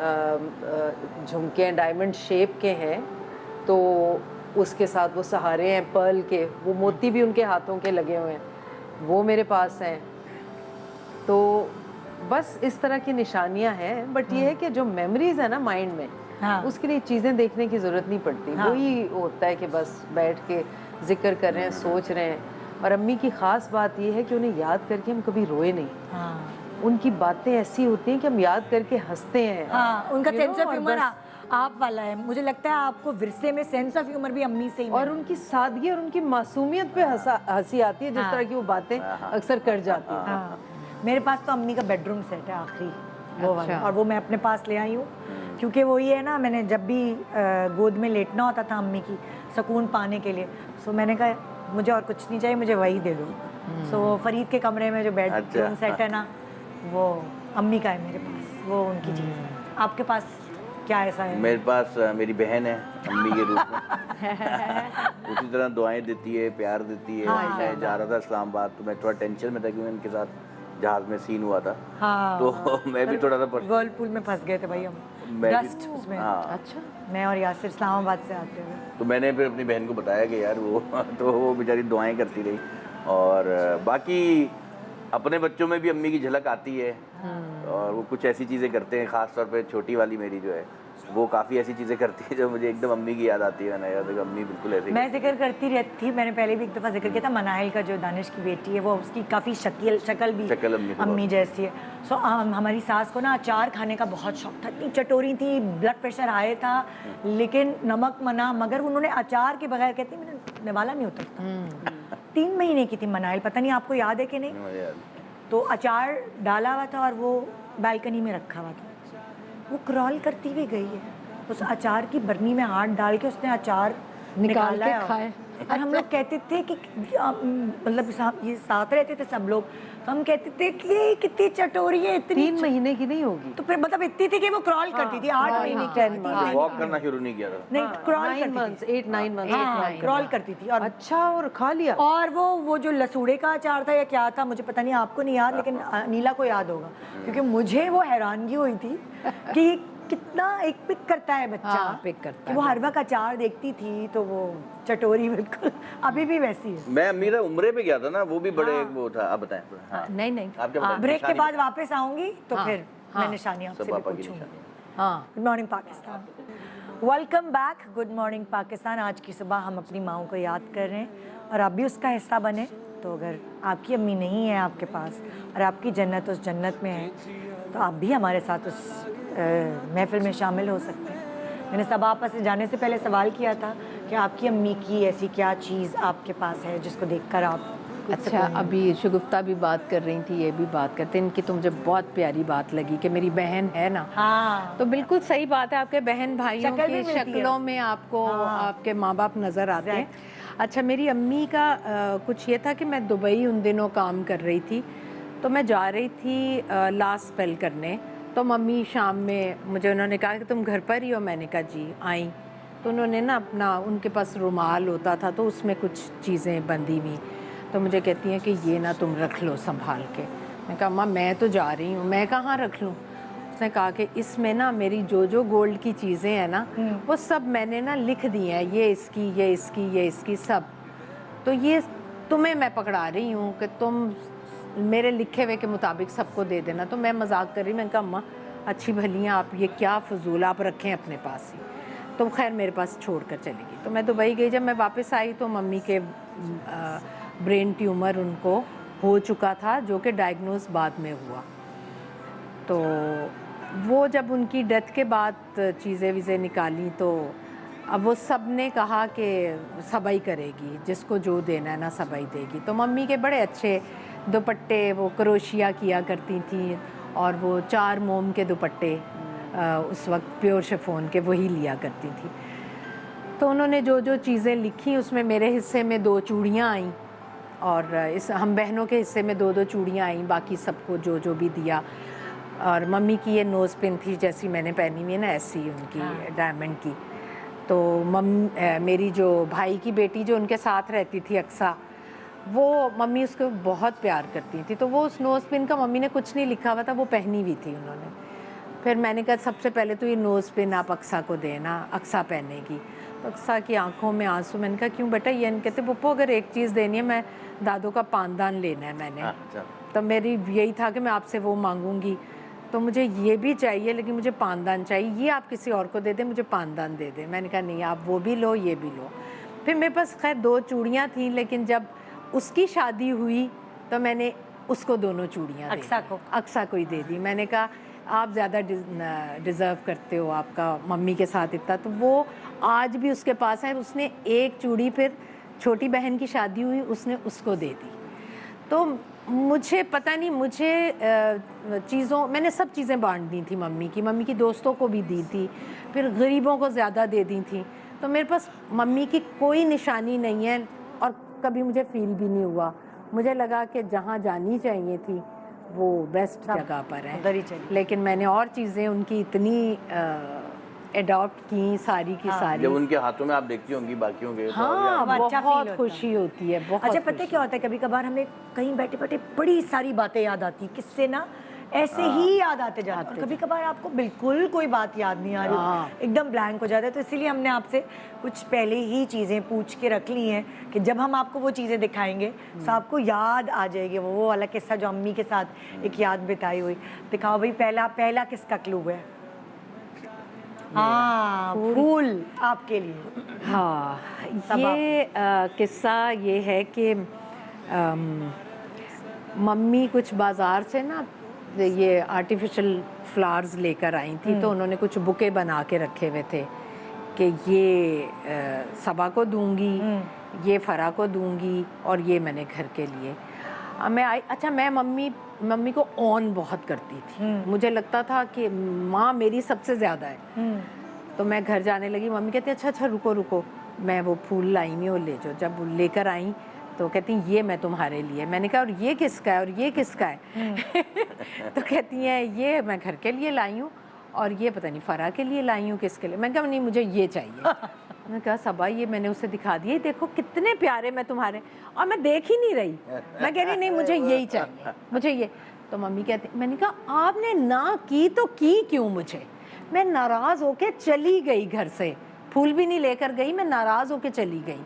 جھمکے ہیں ڈائمنڈ شیپ کے ہیں, تو اس کے ساتھ وہ سہارے ہیں پرل کے, وہ موتی بھی ان کے ہاتھوں کے لگے ہوئے ہیں, وہ میرے پاس ہیں. تو بس اس طرح کی نشانیاں ہیں, بٹ یہ ہے کہ جو میموریز ہیں نا مائنڈ میں, اس کے لیے چیزیں دیکھنے کی ضرورت نہیں پڑتی. وہی ہوتا ہے کہ بس بیٹھ کے ذکر کر رہے ہیں, سوچ رہے ہیں. اور امی کی خاص بات یہ ہے کہ انہیں یاد کر کے ہم کبھی روئے نہیں. ان کی باتیں ایسی ہوتی ہیں کہ ہم یاد کر کے ہنستے ہیں. ان کا سینس آف ہیومر آپ والا ہے. مجھے لگتا ہے آپ کو ورثے میں سینس آف ہیومر بھی امی سے ہی, اور ان کی سادگی اور ان کی معصومیت پہ ہنسی آتی ہے, جس طرح کی وہ باتیں اکثر کر جاتی ہیں. میرے پاس تو امی کا بیڈ روم سیٹ ہے آخری وہ والا, اور وہ میں اپنے پاس لے آئی ہوں, کیونکہ وہی ہے نا, میں نے جب بھی گود میں لیٹنا ہوتا تھا امی کی سکون پانے کے لیے, سو میں نے کہا مجھے اور کچھ نہیں چاہیے, مجھے وہی دے دو. سو فرید کے کمرے میں جو بیڈ روم سیٹ ہے نا, وہ امی کا ہے میرے پاس, وہ ان کی چیز ہے. آپ کے پاس کیا ایسا ہے؟ میرے پاس میری بہن ہے امی کے روپ میں, اسی طرح دعائیں دیتی ہے, پیار دیتی ہے. میں جا رہا تھا اسلام آباد, تو میں تھوڑا ٹینشن میں تھا کیونکہ ان کے ساتھ جہاز میں سین ہوا تھا, تو میں بھی تھوڑا سا ورلپول میں پھنس گئے تھے بھائی ہم, ڈسٹ اس میں. اچھا, میں اور یاسر اسلام آباد سے آتے ہوئے, تو میں نے پھر اپنی بہن کو بتایا کہ یار وہ, تو وہ بیچاری دعائیں کرتی رہی. اور باقی اپنے بچوں میں بھی امی کی جھلک آتی ہے, اور وہ کچھ ایسی چیزیں کرتے ہیں, خاص طور پہ چھوٹی والی میری جو ہے وہ کافی ایسی چیزیں کرتی ہے جو مجھے ایک دم امی کی یاد آتی ہے. نا یاد ہے امی بالکل ایسی. میں ذکر کرتی رہتی تھی, میں نے پہلے بھی ایک دفعہ ذکر کیا تھا, مناہل کا جو دانش کی بیٹی ہے, وہ اس کی کافی شکل بھی امی جیسی ہے. سو ہماری ساس کو نا اچار کھانے کا بہت شوق تھا, اتنی چٹوری تھی, بلڈ پریشر ہائی تھا, لیکن نمک منع, مگر انہوں نے اچار کے بغیر, کہتی میرا نوالا نہیں اترتا. 3 مہینے کی تھی مناہل, پتہ نہیں آپ کو یاد ہے کہ نہیں, تو اچار ڈالا ہوا تھا اور وہ بالکنی میں رکھا ہوا تھا. وہ کرال کرتی ہوئی گئی ہے, اس اچار کی برنی میں ہاتھ ڈال کے اس نے اچار نکالا ہے کھائے. اور ہم لوگ کہتے تھے کہ مطلب یہ ساتھ رہتے تھے سب لوگ, تو ہم کہتے تھے کہ کتنی چٹوری ہے, اتنی 3 مہینے کی نہیں ہوگی, تو پھر مطلب اتنی تھی کہ وہ کرال کرتی تھی, 8 مہینے کی, واک کرنا شروع نہیں کیا تھا, نہیں کرال کرتی تھی, 8-9 months کرال کرتی تھی. اور اچھا, اور کھا لیا. اور وہ جو لسوڑے کا اچار تھا یا کیا تھا مجھے پتہ نہیں, آپ کو نہیں یاد, لیکن نیلا کو یاد ہوگا, کیونکہ مجھے وہ حیرانگی ہوئی تھی کہ کتنا ایک پک کرتا ہے بچہ, پک کرتا کہ وہ ہر وقت اچار دیکھتی تھی, تو وہ چٹوری بالکل ابھی بھی ویسی ہے. میں امیرا عمرے پہ گیا تھا نا, وہ بھی بڑے وہ تھا. آپ بتائیں. نہیں, آپ کیا بتائیں؟ بریک کے بعد واپس آؤں گی تو پھر میں نشانیاں آپ سے بھی پوچھوں گی. Good morning Pakistan, welcome back. Good morning Pakistan. آج کی صبح ہم اپنی ماؤں کو یاد کر رہے ہیں, اور آپ بھی اس کا حصہ بنے. تو اگر آپ کی امی نہیں ہے آپ کے پاس, اور آپ کی جنت اس جنت میں ہے, تو آپ بھی ہمارے ساتھ اس محفل میں شامل ہو سکتے ہیں. میں نے سب آپس سے جانے سے پہلے سوال کیا تھا کہ آپ کی امی کی ایسی کیا چیز آپ کے پاس ہے جس کو دیکھ کر آپ. اچھا, ابھی شگفتہ بھی بات کر رہی تھی, یہ بھی بات کرتے ہیں, ان کی تو مجھے بہت پیاری بات لگی کہ میری بہن ہے نا. تو بالکل صحیح بات ہے, آپ کے بہن بھائیوں کی شکلوں میں آپ کو آپ کے ماں باپ نظر آتے ہیں. اچھا, میری امی کا کچھ یہ تھا کہ میں دبئی ان دنوں کام کر رہی تھی, تو میں جا رہی تھی لاسٹ اسپیل کرنے, تو ممی شام میں مجھے انہوں نے کہا کہ تم گھر پر ہی ہو. میں نے کہا جی. آئیں تو انہوں نے نا اپنا, ان کے پاس رومال ہوتا تھا تو اس میں کچھ چیزیں بندھی ہوئی, تو مجھے کہتی ہیں کہ یہ نا تم رکھ لو سنبھال کے. میں کہا اماں میں تو جا رہی ہوں, میں کہاں رکھ لوں. اس نے کہا کہ اس میں نا میری جو گولڈ کی چیزیں ہیں نا, وہ سب میں نے نا لکھ دی ہیں, یہ اس کی, یہ اس کی, یہ اس کی, سب. تو یہ تمہیں میں پکڑا رہی ہوں کہ تم میرے لکھے ہوئے کے مطابق سب کو دے دینا. تو میں مذاق کر رہی, میں کہا اماں اچھی بھلیاں آپ, یہ کیا فضول, آپ رکھیں اپنے پاس ہی. تو خیر میرے پاس چھوڑ کر چلی گئی. تو میں دبئی گئی, جب میں واپس آئی تو ممی کے برین ٹیومر ان کو ہو چکا تھا, جو کہ ڈائگنوز بعد میں ہوا. تو وہ جب ان کی ڈیتھ کے بعد چیزیں ویزیں نکالی, تو اب وہ سب نے کہا کہ صبائی کرے گی, جس کو جو دینا ہے نا صبائی دے گی. تو ممی کے بڑے اچھے دوپٹے وہ کروشیا کیا کرتی تھیں, اور وہ 4 موم کے دوپٹے اس وقت پیور شفون کے وہی لیا کرتی تھی. تو انہوں نے جو چیزیں لکھی اس میں میرے حصے میں 2 چوڑیاں آئیں, اور اس ہم بہنوں کے حصے میں 2 چوڑیاں آئیں, باقی سب کو جو بھی دیا. اور ممی کی یہ نوز پن تھی جیسی میں نے پہنی ہوئی ہے نا, ایسی ان کی ڈائمنڈ کی. تو میری جو بھائی کی بیٹی جو ان کے ساتھ رہتی تھی اقصیٰ, وہ ممی اس کو بہت پیار کرتی تھی, تو وہ اس نوز پن کا ممی نے کچھ نہیں لکھا ہوا تھا, وہ پہنی ہوئی تھی انہوں نے. پھر میں نے کہا سب سے پہلے تو یہ نوز پن آپ اقصیٰ کو دینا, اقصیٰ پہنے گی. تو اقصیٰ کی آنکھوں میں آنسو. میں نے کہا کیوں بیٹا؟ یہ کہتے پپو اگر ایک چیز دینی ہے, میں دادو کا پاندان لینا ہے میں نے. اچھا تو میری یہی تھا کہ میں آپ سے وہ مانگوں گی, تو مجھے یہ بھی چاہیے لیکن مجھے پاندان چاہیے, یہ آپ کسی اور کو دے دیں, مجھے پاندان دے دیں. میں نے کہا نہیں, آپ وہ بھی لو یہ بھی لو. پھر میرے پاس خیر 2 چوڑیاں تھیں, لیکن جب اس کی شادی ہوئی تو میں نے اس کو دونوں چوڑیاں دے اقصیٰ دیں. کو؟ اقصیٰ کو ہی دے دی. میں نے کہا آپ زیادہ ڈیزرو کرتے ہو, آپ کا ممی کے ساتھ اتنا. تو وہ آج بھی اس کے پاس ہے. اس نے ایک چوڑی پھر چھوٹی بہن کی شادی ہوئی, اس نے اس کو دے دی. تو مجھے پتہ نہیں, مجھے میں نے سب چیزیں بانٹنی تھی ممی کی دوستوں کو بھی دی تھی, پھر غریبوں کو زیادہ دے دی تھی. تو میرے پاس ممی کی کوئی نشانی نہیں ہے, اور کبھی مجھے فیل بھی نہیں ہوا. مجھے لگا کہ جہاں جانی چاہیے تھی وہ بیسٹ جگہ پر ہے. ادھر ہی چلی. لیکن میں نے اور چیزیں ان کی اتنی اڈاپٹ کی ساری کی ساری. جب ان کے ہاتھوں میں آپ دیکھتی ہوں گی باقیوں کے, ہاں وہ اچھا feel بہت ہوتا ہے. خوشی ہوتی ہے, بہت. اچھا پتہ کیا ہوتا ہے, کبھی کبھار ہمیں کہیں بیٹھے بیٹھے بڑی ساری باتیں یاد آتی, کس سے نا ایسے ہی یاد آتے جاتے ہیں. اور کبھی کبھار آپ کو بالکل کوئی بات یاد نہیں آ رہی, ایک دم بلینک ہو جاتا ہے. تو اسی لیے ہم نے آپ سے کچھ پہلے ہی چیزیں پوچھ کے رکھ لی ہیں کہ جب ہم آپ کو وہ چیزیں دکھائیں گے تو آپ کو یاد آ جائے گی وہ والا قصہ جو امی کے ساتھ ایک یاد بتائی ہوئی. دکھاؤ بھائی, پہلا کس کا کلو ہے؟ ہاں, پھول آپ کے لیے. ہاں, یہ قصہ یہ ہے کہ ممی کچھ بازار سے نا یہ آرٹیفیشل فلاورز لے کر آئی تھی, تو انہوں نے کچھ بکے بنا کے رکھے ہوئے تھے کہ یہ صبا کو دوں گی, یہ فرا کو دوں گی, اور یہ میں نے گھر کے لیے. میں آئی, اچھا میں ممی کو اون بہت کرتی تھی. مجھے لگتا تھا کہ ماں میری سب سے زیادہ ہے. تو میں گھر جانے لگی, ممی کہتی اچھا رکو, میں وہ پھول لائی نہیں, اور لے جاؤ. جب لے کر آئیں تو کہتی ہیں یہ میں تمہارے لیے. میں نے کہا اور یہ کس کا ہے, اور یہ کس کا ہے؟ تو کہتی ہیں یہ میں گھر کے لیے لائی ہوں, اور یہ پتہ نہیں فرا کے لیے لائی ہوں, کس کے لیے. میں کہا نہیں مجھے یہ چاہیے. میں نے کہا صبا یہ میں نے اسے دکھا دیا, دیکھو کتنے پیارے میں تمہارے, اور میں دیکھ ہی نہیں رہی. میں کہہ رہی نہیں مجھے یہی چاہیے, مجھے یہ. تو ممی کہتی, میں نے کہا آپ نے نہ کی تو کی کیوں مجھے؟ میں ناراض ہو کے چلی گئی گھر سے, پھول بھی نہیں لے کر گئی, میں ناراض ہو کے چلی گئی.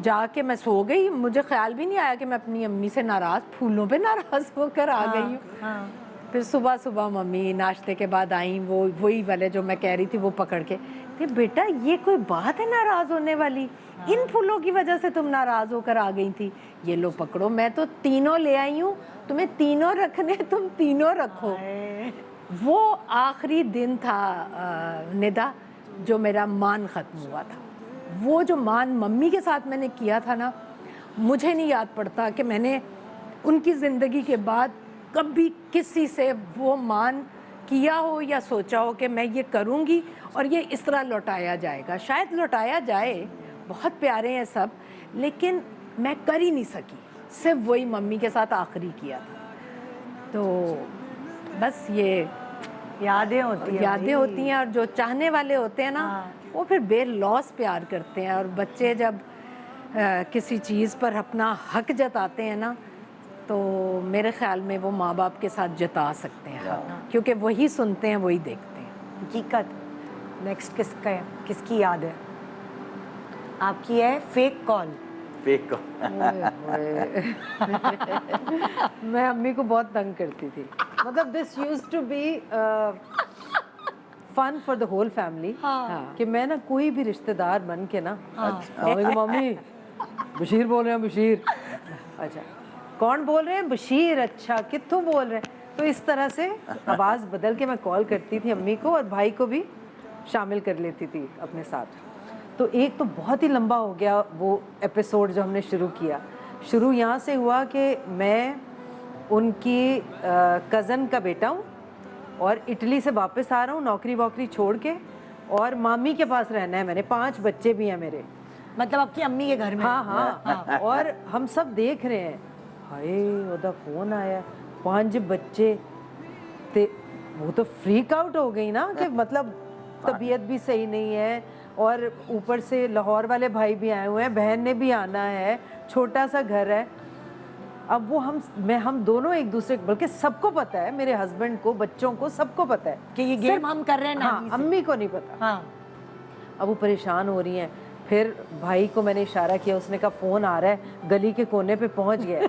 جا کے میں سو گئی, مجھے خیال بھی نہیں آیا کہ میں اپنی امی سے ناراض, پھولوں پہ ناراض ہو کر آ گئی ہوں. پھر صبح ممی ناشتے کے بعد آئیں, وہی والے جو میں کہہ رہی تھی وہ پکڑ کے, کہ بیٹا یہ کوئی بات ہے ناراض ہونے والی, ان پھولوں کی وجہ سے تم ناراض ہو کر آ گئی تھی, یہ لو پکڑو, میں تو تینوں لے آئی ہوں, تمہیں تینوں رکھنے, تم تینوں رکھو. وہ آخری دن تھا ندا جو میرا مان ختم ہوا تھا. وہ جو مان ممی کے ساتھ میں نے کیا تھا نا, مجھے نہیں یاد پڑتا کہ میں نے ان کی زندگی کے بعد کبھی کسی سے وہ مان کیا ہو یا سوچا ہو کہ میں یہ کروں گی اور یہ اس طرح لوٹایا جائے گا. شاید لوٹایا جائے, بہت پیارے ہیں سب, لیکن میں کر ہی نہیں سکی. صرف وہی ممی کے ساتھ آخری کیا تھا. تو بس یہ یادیں ہوتی ہیں, اور جو چاہنے والے ہوتے ہیں نا وہ پھر بے لوث پیار کرتے ہیں. اور بچے جب کسی چیز پر اپنا حق جتاتے ہیں نا, تو میرے خیال میں وہ ماں باپ کے ساتھ جتا سکتے ہیں, کیونکہ وہی سنتے ہیں وہی دیکھتے ہیں. حقیقت. نیکسٹ کس کا ہے, کس کی یاد ہے آپ کی؟ ہے فیک کال. فیک میں امی کو بہت تنگ کرتی تھی, مطلب دس used to be fun for the whole family, کہ میں نا کوئی بھی رشتہ دار بن کے نا, ممی بشیر بول رہے ہیں, بشیر, اچھا کون بول رہے ہیں؟ بشیر, اچھا کتوں بول رہے ہیں؟ تو اس طرح سے آواز بدل کے میں کال کرتی تھی امی کو, اور بھائی کو بھی شامل کر لیتی تھی اپنے ساتھ. تو ایک تو بہت ہی لمبا ہو گیا وہ ایپیسوڈ جو ہم نے شروع کیا. شروع یہاں سے ہوا کہ میں ان کی کزن کا بیٹا ہوں, اور اٹلی سے واپس آ رہا ہوں نوکری ووکری چھوڑ کے, اور مامی کے پاس رہنا ہے. میں نے 5 بچے بھی ہیں میرے, مطلب آپ کی امی کے گھر میں؟ ہاں. اور ہم سب دیکھ رہے ہیں, ہائے وہ فون آیا, 5 بچے, وہ تو فریک آؤٹ ہو گئی نا, کہ مطلب طبیعت بھی صحیح نہیں ہے, اور اوپر سے لاہور والے بھائی بھی آئے ہوئے ہیں, بہن نے بھی آنا ہے, چھوٹا سا گھر ہے. اب وہ ہم دونوں ایک دوسرے، بلکہ سب کو پتا ہے، میرے ہسبینڈ کو، بچوں کو، سب کو پتا ہے کہ یہ گیم ہم کر رہے ہیں ہاں، نانی سے۔ امی کو نہیں پتا۔ ہاں اب وہ پریشان ہو رہی ہیں، پھر بھائی کو میں نے اشارہ کیا، اس نے کہا فون آ رہا ہے، گلی کے کونے پہ پہنچ گیا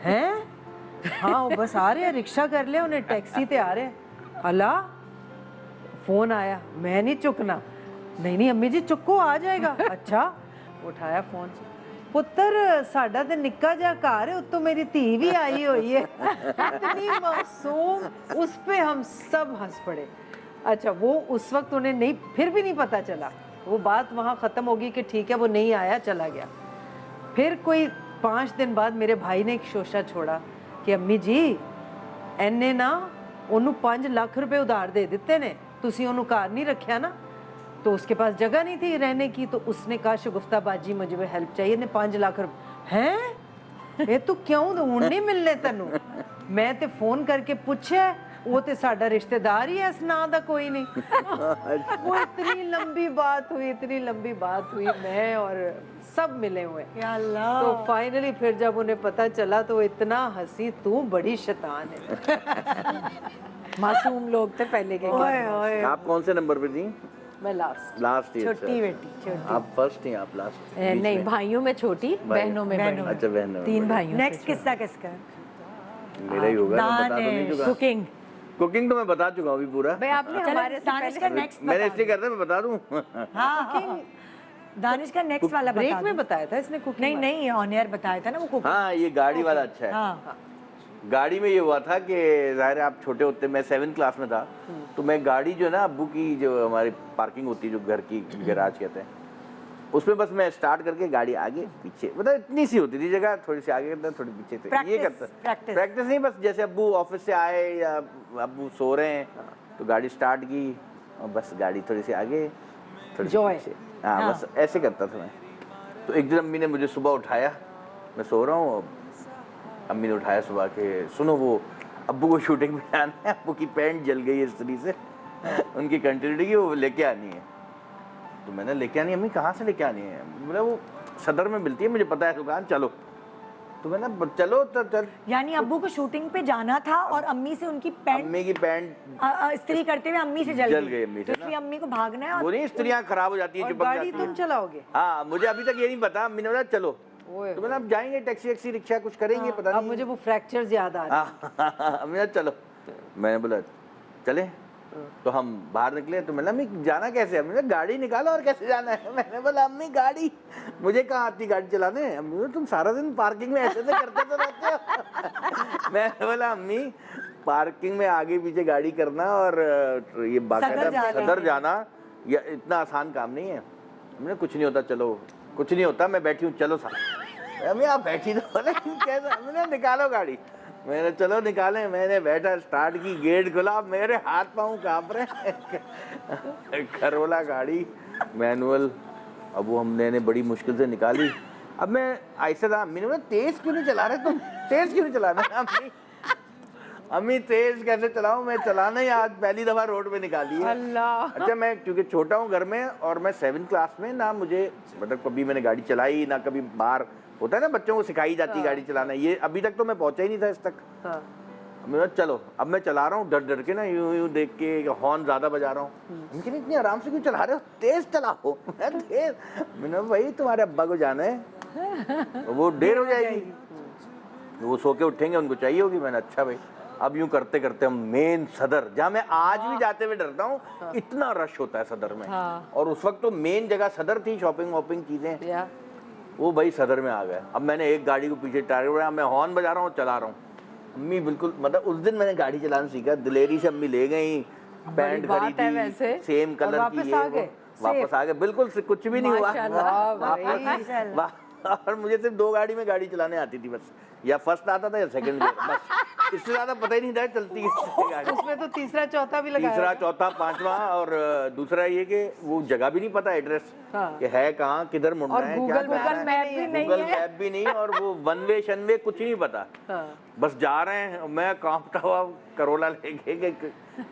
ہے۔ ہاں وہ بس آ رہے ہیں، رکشہ کر لیا انہیں، ٹیکسی تے آ رہے ہیں۔ اللہ فون آیا، میں نہیں چکنا، نہیں امی جی چکو، آ جائے گا۔ اچھا اٹھایا فون، پتر ساڈا تے نکا جا گھر ہے، اتوں میری دھی بھی آئی ہوئی ہے، اتنی معصوم۔ اس پہ ہم سب ہنس پڑے۔ اچھا وہ اس وقت انہیں نہیں، پھر بھی نہیں پتا چلا، وہ بات وہاں ختم ہوگی کہ ٹھیک ہے وہ نہیں آیا، چلا گیا۔ پھر کوئی 5 دن بعد میرے بھائی نے ایک شوشہ چھوڑا کہ امی جی اینے نا انہوں 5 لاکھ روپے ادھار دے دیتے نے، تسی انہوں کار نہیں رکھیا نا، تو اس کے پاس جگہ نہیں تھی رہنے کی، تو اس نے کہا شگفتہ باجی مجھے وہ ہیلپ چاہیے، نے 5 لاکھ روپے ہیں یہ تو کیوں ہوں نہیں ملنے تینوں؟ میں تے فون کر کے پوچھا، وہ تے ساڈا رشتہ دار ہی ہے، اس نا دا کوئی نہیں۔ وہ اتنی لمبی بات ہوئی، اتنی لمبی بات ہوئی، میں اور سب ملے ہوئے۔ یا اللہ، تو فائنلی پھر جب انہیں پتہ چلا تو وہ اتنا ہنسی، تو بڑی شیطان ہے۔ معصوم لوگ تھے پہلے کے۔ آپ کون سے نمبر پہ تھیں؟ میں لاسٹ، لاسٹ تھی۔ چھوٹی بیٹی، چھوٹی۔ آپ فرسٹ تھیں، آپ لاسٹ؟ نہیں، بھائیوں میں چھوٹی، بہنوں میں بڑی۔ اچھا بہن، 3 بھائیوں۔ نیکسٹ قصہ کس کا؟ میرا ہی ہوگا، میں بتا تو نہیں چکا۔ کوکنگ۔ کوکنگ تو میں بتا چکا ہوں ابھی پورا، بھائی آپ نے ہمارے سے دانش کا نیکسٹ میں نے اس لیے کرتا میں بتا دوں۔ ہاں دانش کا نیکسٹ والا بریک بتا میں دو۔ بتایا تھا اس نے کوکنگ؟ نہیں نہیں آن ایئر بتایا تھا نا وہ کوکنگ۔ ہاں یہ گاڑی والا اچھا ہے۔ ہاں گاڑی میں یہ ہوا تھا کہ ظاہر ہے آپ چھوٹے ہوتے، میں 7 کلاس میں تھا، تو میں گاڑی جو ہے نا ابو کی، جو ہماری پارکنگ ہوتی ہے جو گھر کی گیراج کہتے ہیں، اس میں بس میں اسٹارٹ کر کے گاڑی آگے پیچھے، مطلب اتنی سی ہوتی تھی جگہ، تھوڑی سی آگے کرتا تھوڑی پیچھے تھے، یہ کرتا۔ پریکٹس نہیں، بس جیسے ابو آفس سے آئے یا ابو سو رہے ہیں تو گاڑی اسٹارٹ کی اور بس گاڑی تھوڑی سی آگے تھوڑی سی پیچھے، ہاں بس ایسے کرتا تھا میں۔ تو ایک دن امی نے مجھے صبح اٹھایا، میں سو رہا ہوں، امی نے اٹھایا صبح کہ سنو وہ ابو کو شوٹنگ میں جانا ہے، ابو کی پینٹ جل گئی ہے استری سے، ان کی کنٹینیوٹی کی وہ لے کے آنی ہے۔ تو میں نے لے کے آنی ہے، امی کہاں سے لے کے آنی ہے؟ بولا وہ صدر میں ملتی ہے، مجھے پتا ہے دکان، چلو۔ تو میں نے چلو چل، یعنی ابو کو شوٹنگ پہ جانا تھا اور امی سے ان کی پینٹ، امی کی پینٹ استری کرتے ہوئے امی سے جل گئی، امی سے تو اس لیے امی کو بھاگنا ہے اور وہ نہیں استریاں خراب ہو جاتی ہیں، چپک گاڑی جاتی ہیں۔ تم چلاؤ گے؟ ہاں مجھے ابھی تک یہ نہیں پتا، امی نے بولا چلو، تو میں نے اب جائیں گے ٹیکسی ویکسی رکشا کچھ کریں گے، پتا اب نہیں۔ مجھے وہ فریکچرز یاد آ رہے ہیں۔ امی نے چلو، میں نے بولا چلیں، تو ہم باہر نکلے، تو میں نے امی جانا کیسے ہے؟ امی نے گاڑی نکالو، اور کیسے جانا ہے؟ میں نے بولا امی گاڑی، مجھے کہاں آتی گاڑی چلانے؟ امی نے تم سارا دن پارکنگ میں ایسے سے کرتے تو رہتے ہو۔ میں نے بولا امی پارکنگ میں آگے پیچھے گاڑی کرنا اور یہ باقاعدہ صدر جانا یہ اتنا آسان کام نہیں ہے۔ امی نے کچھ نہیں ہوتا، چلو کچھ نہیں ہوتا، میں بیٹھی ہوں، چلو ساتھ۔ امی آپ بیٹھی تو بولے کیسا؟ امی نے نکالو گاڑی، میں نے چلو نکالیں، میں نے بیٹھا، اسٹارٹ کی، گیٹ کھلا، میرے ہاتھ پاؤں کانپ رہے ہیں، کرولا گاڑی مینول، اب وہ ہم نے بڑی مشکل سے نکالی۔ اب میں ایسا تھا، امی نے بولا تیز کیوں نہیں چلا رہے تم، تیز کیوں نہیں چلانا؟ امی تیز کیسے چلاؤں؟ میں چلانا ہی آج پہلی دفعہ روڈ پہ نکالی ہے۔ اللہ، اچھا میں کیونکہ چھوٹا ہوں گھر میں، اور میں 7 کلاس میں، نہ مجھے مطلب کبھی میں نے گاڑی چلائی، نہ کبھی باہر ہوتا ہے نا بچوں کو سکھائی جاتی گاڑی چلانا، یہ ابھی تک تو میں پہنچا ہی نہیں تھا اس تک۔ میں چلو اب میں چلا رہا ہوں ڈر ڈر کے نا، یوں یوں دیکھ کے ہارن زیادہ بجا رہا ہوں، لیکن اتنی آرام سے کیوں چلا رہے ہو؟ تیز چلاؤ۔ میں نے بھائی تمہارے ابا کو جانا ہے، وہ دیر ہو جائے گی، وہ سو کے اٹھیں گے، ان کو چاہیے ہوگی۔ میں نے اچھا بھائی، اب یوں کرتے کرتے ہم مین صدر، جہاں میں آج بھی جاتے ہوئے ڈرتا ہوں، اتنا رش ہوتا ہے صدر میں، اور اس وقت تو مین جگہ صدر تھی، شاپنگ واپنگ چیزیں، وہ بھائی صدر میں آ گئے۔ اب میں نے ایک گاڑی کو پیچھے ٹائر بڑھایا، میں ہارن بجا رہا ہوں، چلا رہا ہوں۔ امی بالکل مطلب اس دن میں نے گاڑی چلانا سیکھا، دلیری سے امی لے گئیں، پینٹ خریدی سیم کلر کی، واپس آ گئے، بالکل کچھ بھی نہیں ہوا۔ اور مجھے صرف 2 گاڑی میں گاڑی چلانے آتی تھی، بس یا فرسٹ آتا تھا یا سیکنڈ، بس اس سے زیادہ پتہ ہی نہیں تھا چلتی ہے گاڑی۔ اس میں تو تیسرا چوتھا بھی لگا، تیسرا چوتھا پانچواں، اور دوسرا یہ کہ وہ جگہ بھی نہیں پتا، ایڈریس کہ ہے کہاں، کدھر مڑنا ہے، گوگل میپ بھی نہیں، اور وہ ون وے شن وے کچھ نہیں پتا، بس جا رہے ہیں۔ میں کانپتا ہوا کرولا لے کے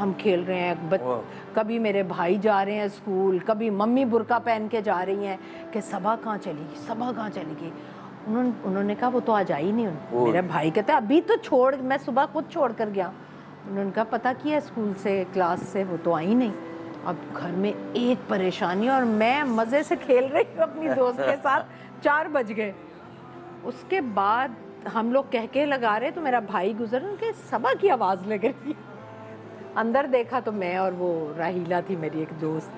ہم کھیل رہے ہیں کبھی میرے بھائی جا رہے ہیں اسکول, کبھی ممی برقع پہن کے جا رہی ہیں کہ صبا کہاں چلی گئی, صبا کہاں چلی گئی. انہوں نے کہا وہ تو آج آئی نہیں. میرا بھائی کہتا ہے ابھی تو چھوڑ, میں صبح خود چھوڑ کر گیا. انہوں نے کہا پتہ کیا اسکول سے کلاس سے وہ تو آئی نہیں. اب گھر میں ایک پریشانی, اور میں مزے سے کھیل رہی ہوں اپنی دوست کے ساتھ. 4 بج گئے. اس کے بعد ہم لوگ کہہ کے لگا رہے تو میرا بھائی گزر, ان کے صبا کی آواز لگ رہی. اندر دیکھا تو میں اور وہ راہیلہ تھی میری ایک دوست,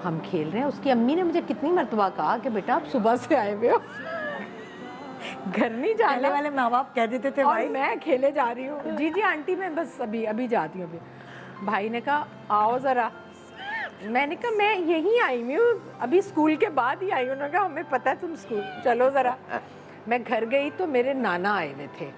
ہم کھیل رہے ہیں. اس کی امی نے مجھے کتنی مرتبہ کہا کہ بیٹا آپ صبح سے آئے ہوئے ہو, گھر نہیں جانے والے ماں باپ کہہ دیتے تھے اور میں کھیلے جا رہی ہوں. جی آنٹی میں بس ابھی جاتی ہوں. بھائی نے کہا آؤ ذرا. میں نے کہا میں یہیں آئی ہوئی ہوں, ابھی اسکول کے بعد ہی آئی ہوں. انہوں نے کہا ہمیں پتہ ہے تم اسکول, چلو ذرا. میں گھر گئی تو میرے نانا آئے ہوئے تھے.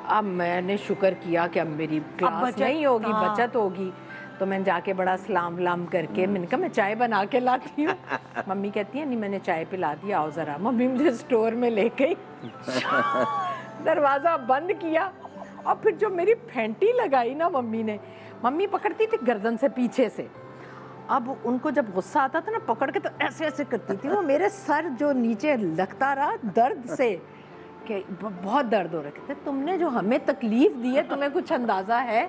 اب میں نے شکر کیا کہ اب میری کلاس نہیں ہوگی, بچت ہوگی. تو میں جا کے بڑا سلام ولام کر کے میں نے کہا میں چائے بنا کے لاتی ہوں. ممی کہتی ہے نہیں میں نے چائے پلا دی, آؤ ذرا. ممی مجھے اسٹور میں لے گئی, دروازہ بند کیا, اور پھر جو میری پھینٹی لگائی نا ممی نے, ممی پکڑتی تھی گردن سے پیچھے سے. اب ان کو جب غصہ آتا تھا نا پکڑ کے تو ایسے ایسے کرتی تھی. وہ میرے سر جو نیچے لگتا رہا درد سے, کہ بہت درد ہو رہا. کہتے تم نے جو ہمیں تکلیف دی ہے تمہیں کچھ اندازہ ہے.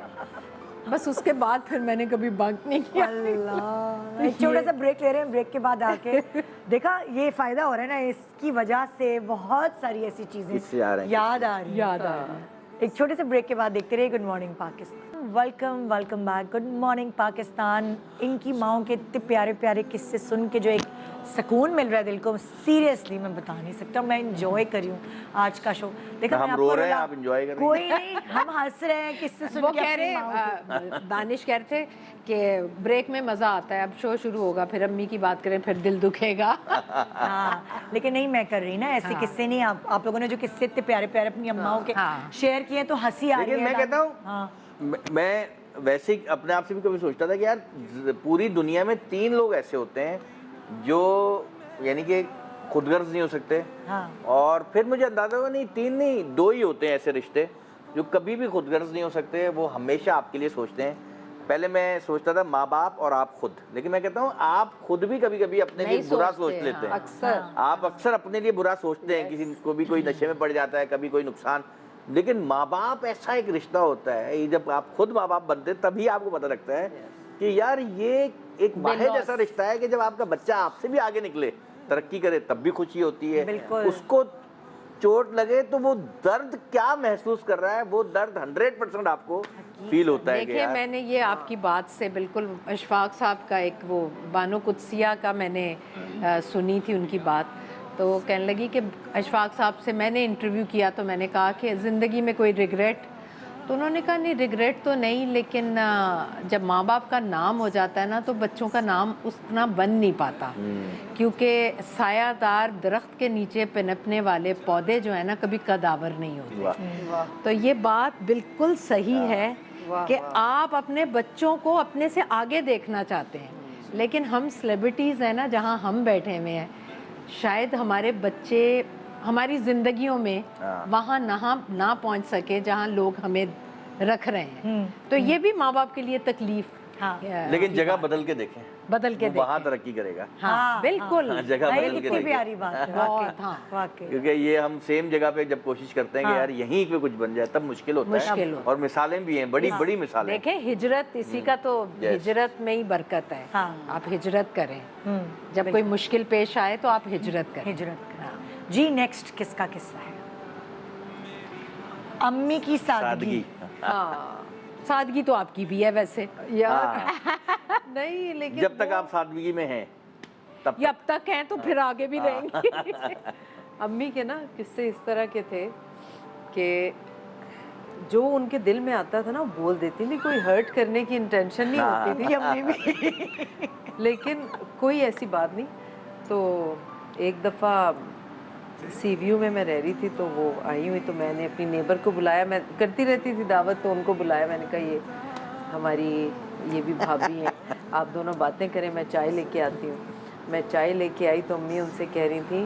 بس اس کے بعد پھر میں نے کبھی بنک نہیں کیا. اللہ, ایک چھوٹا سا بریک لے رہے ہیں. بریک کے بعد آ کے دیکھا یہ فائدہ ہو رہا ہے نا, اس کی وجہ سے بہت ساری ایسی چیزیں یاد آ رہی ہیں. ایک چھوٹے سے بریک کے بعد دیکھتے رہے good morning Pakistan. Welcome back. Good morning Pakistan. ان کی ماؤں کے اتنے پیارے پیارے قصے سن کے جو ایک سکون مل رہا ہے دل کو, سیریسلی میں بتا نہیں سکتا. میں انجوائے کری ہوں آج کا شو. دیکھا ہم رو رہے ہیں, آپ انجوائے کر رہے ہیں. کوئی نہیں, ہم ہنس رہے ہیں قصے سن کے. وہ کہہ رہے دانش کہہ رہے تھے کہ بریک میں مزہ آتا ہے, اب شو شروع ہوگا پھر امی کی بات کریں پھر دل دکھے گا. ہاں لیکن نہیں میں کر رہی نا ایسے قصے نہیں. آپ لوگوں نے جو قصے اتنے پیارے پیارے اپنی اماؤں کے شیئر کیے تو ہنسی آ رہی ہے. لیکن میں کہتا ہوں, میں ویسے ہی اپنے آپ سے بھی کبھی سوچتا تھا کہ یار پوری دنیا میں 3 لوگ ایسے ہوتے ہیں جو یعنی کہ خود غرض نہیں ہو سکتے. اور پھر مجھے اندازہ ہوا نہیں 3 نہیں 2 ہی ہوتے ہیں ایسے رشتے جو کبھی بھی خود غرض نہیں ہو سکتے. وہ ہمیشہ آپ کے لیے سوچتے ہیں. پہلے میں سوچتا تھا ماں باپ اور آپ خود, لیکن میں کہتا ہوں آپ خود بھی کبھی کبھی اپنے لیے برا سوچ لیتے ہیں. آپ اکثر اپنے لیے برا سوچتے ہیں. کسی کو بھی کوئی نشے میں پڑ جاتا ہے, کبھی کوئی نقصان. لیکن ماں باپ ایسا ایک رشتہ ہوتا ہے, جب آپ خود ماں باپ بنتے ہیں تبھی آپ کو پتہ لگتا ہے کہ یار یہ ایک واحد ایسا رشتہ ہے کہ جب آپ کا بچہ آپ سے بھی آگے نکلے, ترقی کرے, تب بھی خوشی ہوتی ہے. اس کو چوٹ لگے تو وہ درد کیا محسوس کر رہا ہے, وہ درد 100% آپ کو فیل ہوتا ہے. دیکھیں میں نے یہ آپ کی بات سے بالکل اشفاق صاحب کا ایک وہ بانو قدسیہ کا میں نے سنی تھی ان کی بات, تو وہ کہنے لگی کہ اشفاق صاحب سے میں نے انٹرویو کیا تو میں نے کہا کہ زندگی میں کوئی ریگریٹ, تو انہوں نے کہا نہیں ریگریٹ تو نہیں, لیکن جب ماں باپ کا نام ہو جاتا ہے نا تو بچوں کا نام اتنا بن نہیں پاتا, کیونکہ سایہ دار درخت کے نیچے پنپنے والے پودے جو ہیں نا کبھی کداور نہیں ہوتے. تو یہ بات بالکل صحیح ہے کہ آپ اپنے بچوں کو اپنے سے آگے دیکھنا چاہتے ہیں, لیکن ہم سیلیبریٹیز ہیں نا جہاں ہم بیٹھے ہوئے ہیں, شاید ہمارے بچے ہماری زندگیوں میں وہاں نہ پہنچ سکے جہاں لوگ ہمیں رکھ رہے ہیں. تو یہ بھی ماں باپ کے لیے تکلیف. لیکن جگہ بدل کے دیکھیں, بدل کے وہاں ترقی کرے گا. ہاں بالکل, جگہ بدل کے کتنی پیاری بات ہے. کیونکہ یہ ہم سیم جگہ پہ جب کوشش کرتے ہیں کہ یار یہیں پہ کچھ بن جائے تب مشکل ہوتا ہے. اور مثالیں بھی ہیں, بڑی بڑی مثالیں. دیکھیں ہجرت اسی کا تو, ہجرت میں ہی برکت ہے. آپ ہجرت کریں, جب کوئی مشکل پیش آئے تو آپ ہجرت کریں. جی نیکسٹ کس کا قصہ ہے؟ امی کی سادگی. سادگی تو آپ کی بھی ہے ویسے یار. نہیں لیکن جب تک آپ سادگی میں ہیں اب تک ہیں تو پھر آگے بھی رہیں گے. امی کے نا قصے اس طرح کے تھے کہ جو ان کے دل میں آتا تھا نا وہ بول دیتی تھی, کوئی ہرٹ کرنے کی انٹینشن نہیں ہوتی تھی امی بھی. لیکن کوئی ایسی بات نہیں. تو ایک دفعہ سی ویو میں رہ رہی تھی تو وہ آئی ہوئی, تو میں نے اپنی نیبر کو بلایا. میں کرتی رہتی تھی دعوت, تو ان کو بلایا. میں نے کہا یہ ہماری یہ بھی بھابھی ہیں, آپ دونوں باتیں کریں, میں چائے لے کے آتی ہوں. میں چائے لے کے آئی تو امی ان سے کہہ رہی تھیں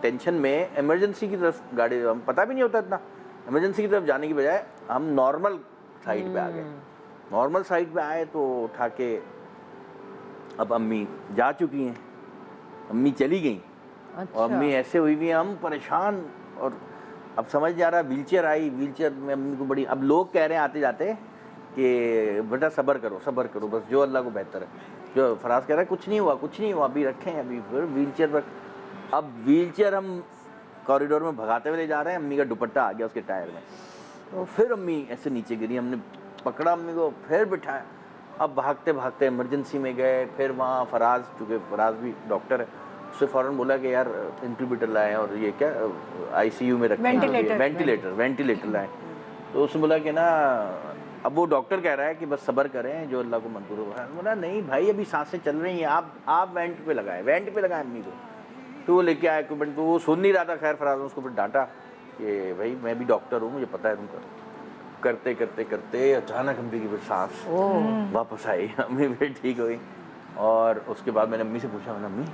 ٹینشن میں ایمرجنسی کی طرف گاڑی, ہم پتہ بھی نہیں ہوتا اتنا, ایمرجنسی کی طرف جانے کی بجائے ہم نارمل سائڈ پہ آ گئے. نارمل سائڈ پہ آئے تو اٹھا کے, اب امی جا چکی ہیں, امی چلی گئیں, اور امی ایسے ہوئی ہوئی ہیں, ہم پریشان. اور اب سمجھ جا رہا, ویل چیئر آئی, ویل چیئر میں امی کو بڑی, اب لوگ کہہ رہے ہیں آتے جاتے کہ بیٹا صبر کرو بس, جو اللہ کو بہتر ہے. جو فراز کہہ رہا ہے کچھ نہیں ہوا, ابھی رکھیں, ابھی پھر ویل چیئر پر. اب ویل چیئر ہم کوریڈور میں بھگاتے ہوئے لے جا رہے ہیں, امی کا دوپٹہ آ گیا اس کے ٹائر میں, پھر امی ایسے نیچے گری, ہم نے پکڑا امی کو, پھر بٹھایا. اب بھاگتے بھاگتے ایمرجنسی میں گئے, پھر وہاں فراز, چونکہ فراز بھی ڈاکٹر ہے, اس سے فوراً بولا کہ یار انکیوبیٹر لائیں, اور یہ کیا آئی سی یو میں رکھیں, وینٹیلیٹر لائیں. تو اس نے بولا کہ نا, اب وہ ڈاکٹر کہہ رہا ہے کہ بس صبر کریں, جو اللہ کو منظور ہو. بولا نہیں بھائی, ابھی سانسیں چل رہی ہیں, آپ وینٹ پہ لگائیں امی کو. تو وہ لے کے آیا ایکوپمنٹ, تو وہ سن نہیں رہا تھا. خیر فراز نے اس کو پھر ڈانٹا کہ بھائی میں بھی ڈاکٹر ہوں, مجھے پتہ ہے تم کرتے اچانک امی کی پھر سانس واپس آئی, امی پھر ٹھیک ہوئی. اور اس کے بعد میں نے امی سے پوچھا, امی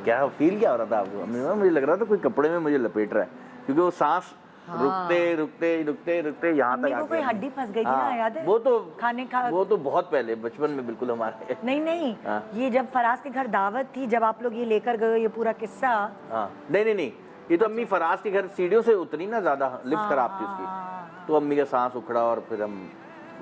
کیا فیل کیا ہو رہا تھا آپ کو؟ امی مجھے لگ رہا تھا کوئی کپڑے میں مجھے لپیٹ رہا ہے, کیونکہ وہ سانس رکتے یہاں تک کوئی ہڈی پھنس گئی تھی نا, یاد ہے؟ وہ تو بہت پہلے بچپن میں بالکل ہمارے. نہیں, یہ جب فراز کے گھر دعوت تھی, جب آپ لوگ یہ لے کر گئے, یہ پورا قصہ. نہیں, یہ تو امی فراز کے گھر سیڑھیوں سے اتری نا, زیادہ لفٹ خراب تھی اس کی, تو امی کا سانس اکھڑا, اور پھر ہم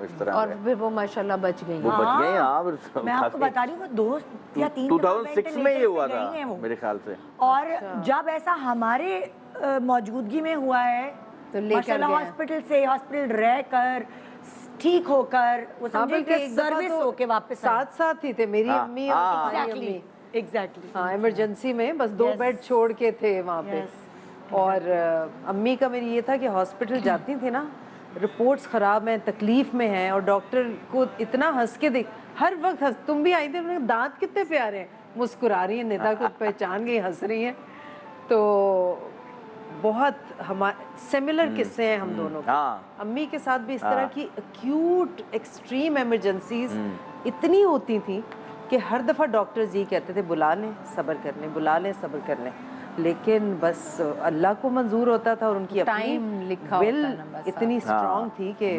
اس طرح, اور پھر وہ ماشاءاللہ بچ گئی. وہ بچ گئے. ہاں, میں آپ کو بتا رہی ہوں, وہ 2 یا 3 2006 میں یہ ہوا تھا میرے خیال سے. اور جب ایسا ہمارے موجودگی میں ہوا ہے, ماشاءاللہ ہاسپٹل رہ کر, ٹھیک ہو کر, وہ سمجھے کہ سروس ہو کے واپس ساتھ ہی تھے میری امی اور امی. ایگزیکٹلی, ہاں, ایمرجنسی میں بس 2 بیڈ چھوڑ کے تھے وہاں پہ. اور امی کا میری یہ تھا کہ ہاسپٹل جاتی تھی نا, رپورٹس خراب ہیں, تکلیف میں ہیں, اور ڈاکٹر کو اتنا ہنس کے دیکھ, ہر وقت ہنس, تم بھی آئی تھی, دانت کتنے پیارے ہیں, مسکرا رہی ہیں, ندا کو پہچان گئی, ہنس رہی ہیں. تو بہت سملر قصے ہیں ہم دونوں کے. امی کے ساتھ بھی اس طرح کی ایکیوٹ ایکسٹریم ایمرجنسیز اتنی ہوتی تھیں کہ ہر دفعہ ڈاکٹرز یہ کہتے تھے بلا لیں صبر کر لیں, لیکن بس اللہ کو منظور ہوتا تھا, اور ان کی اپنی ول اتنی اسٹرانگ تھی کہ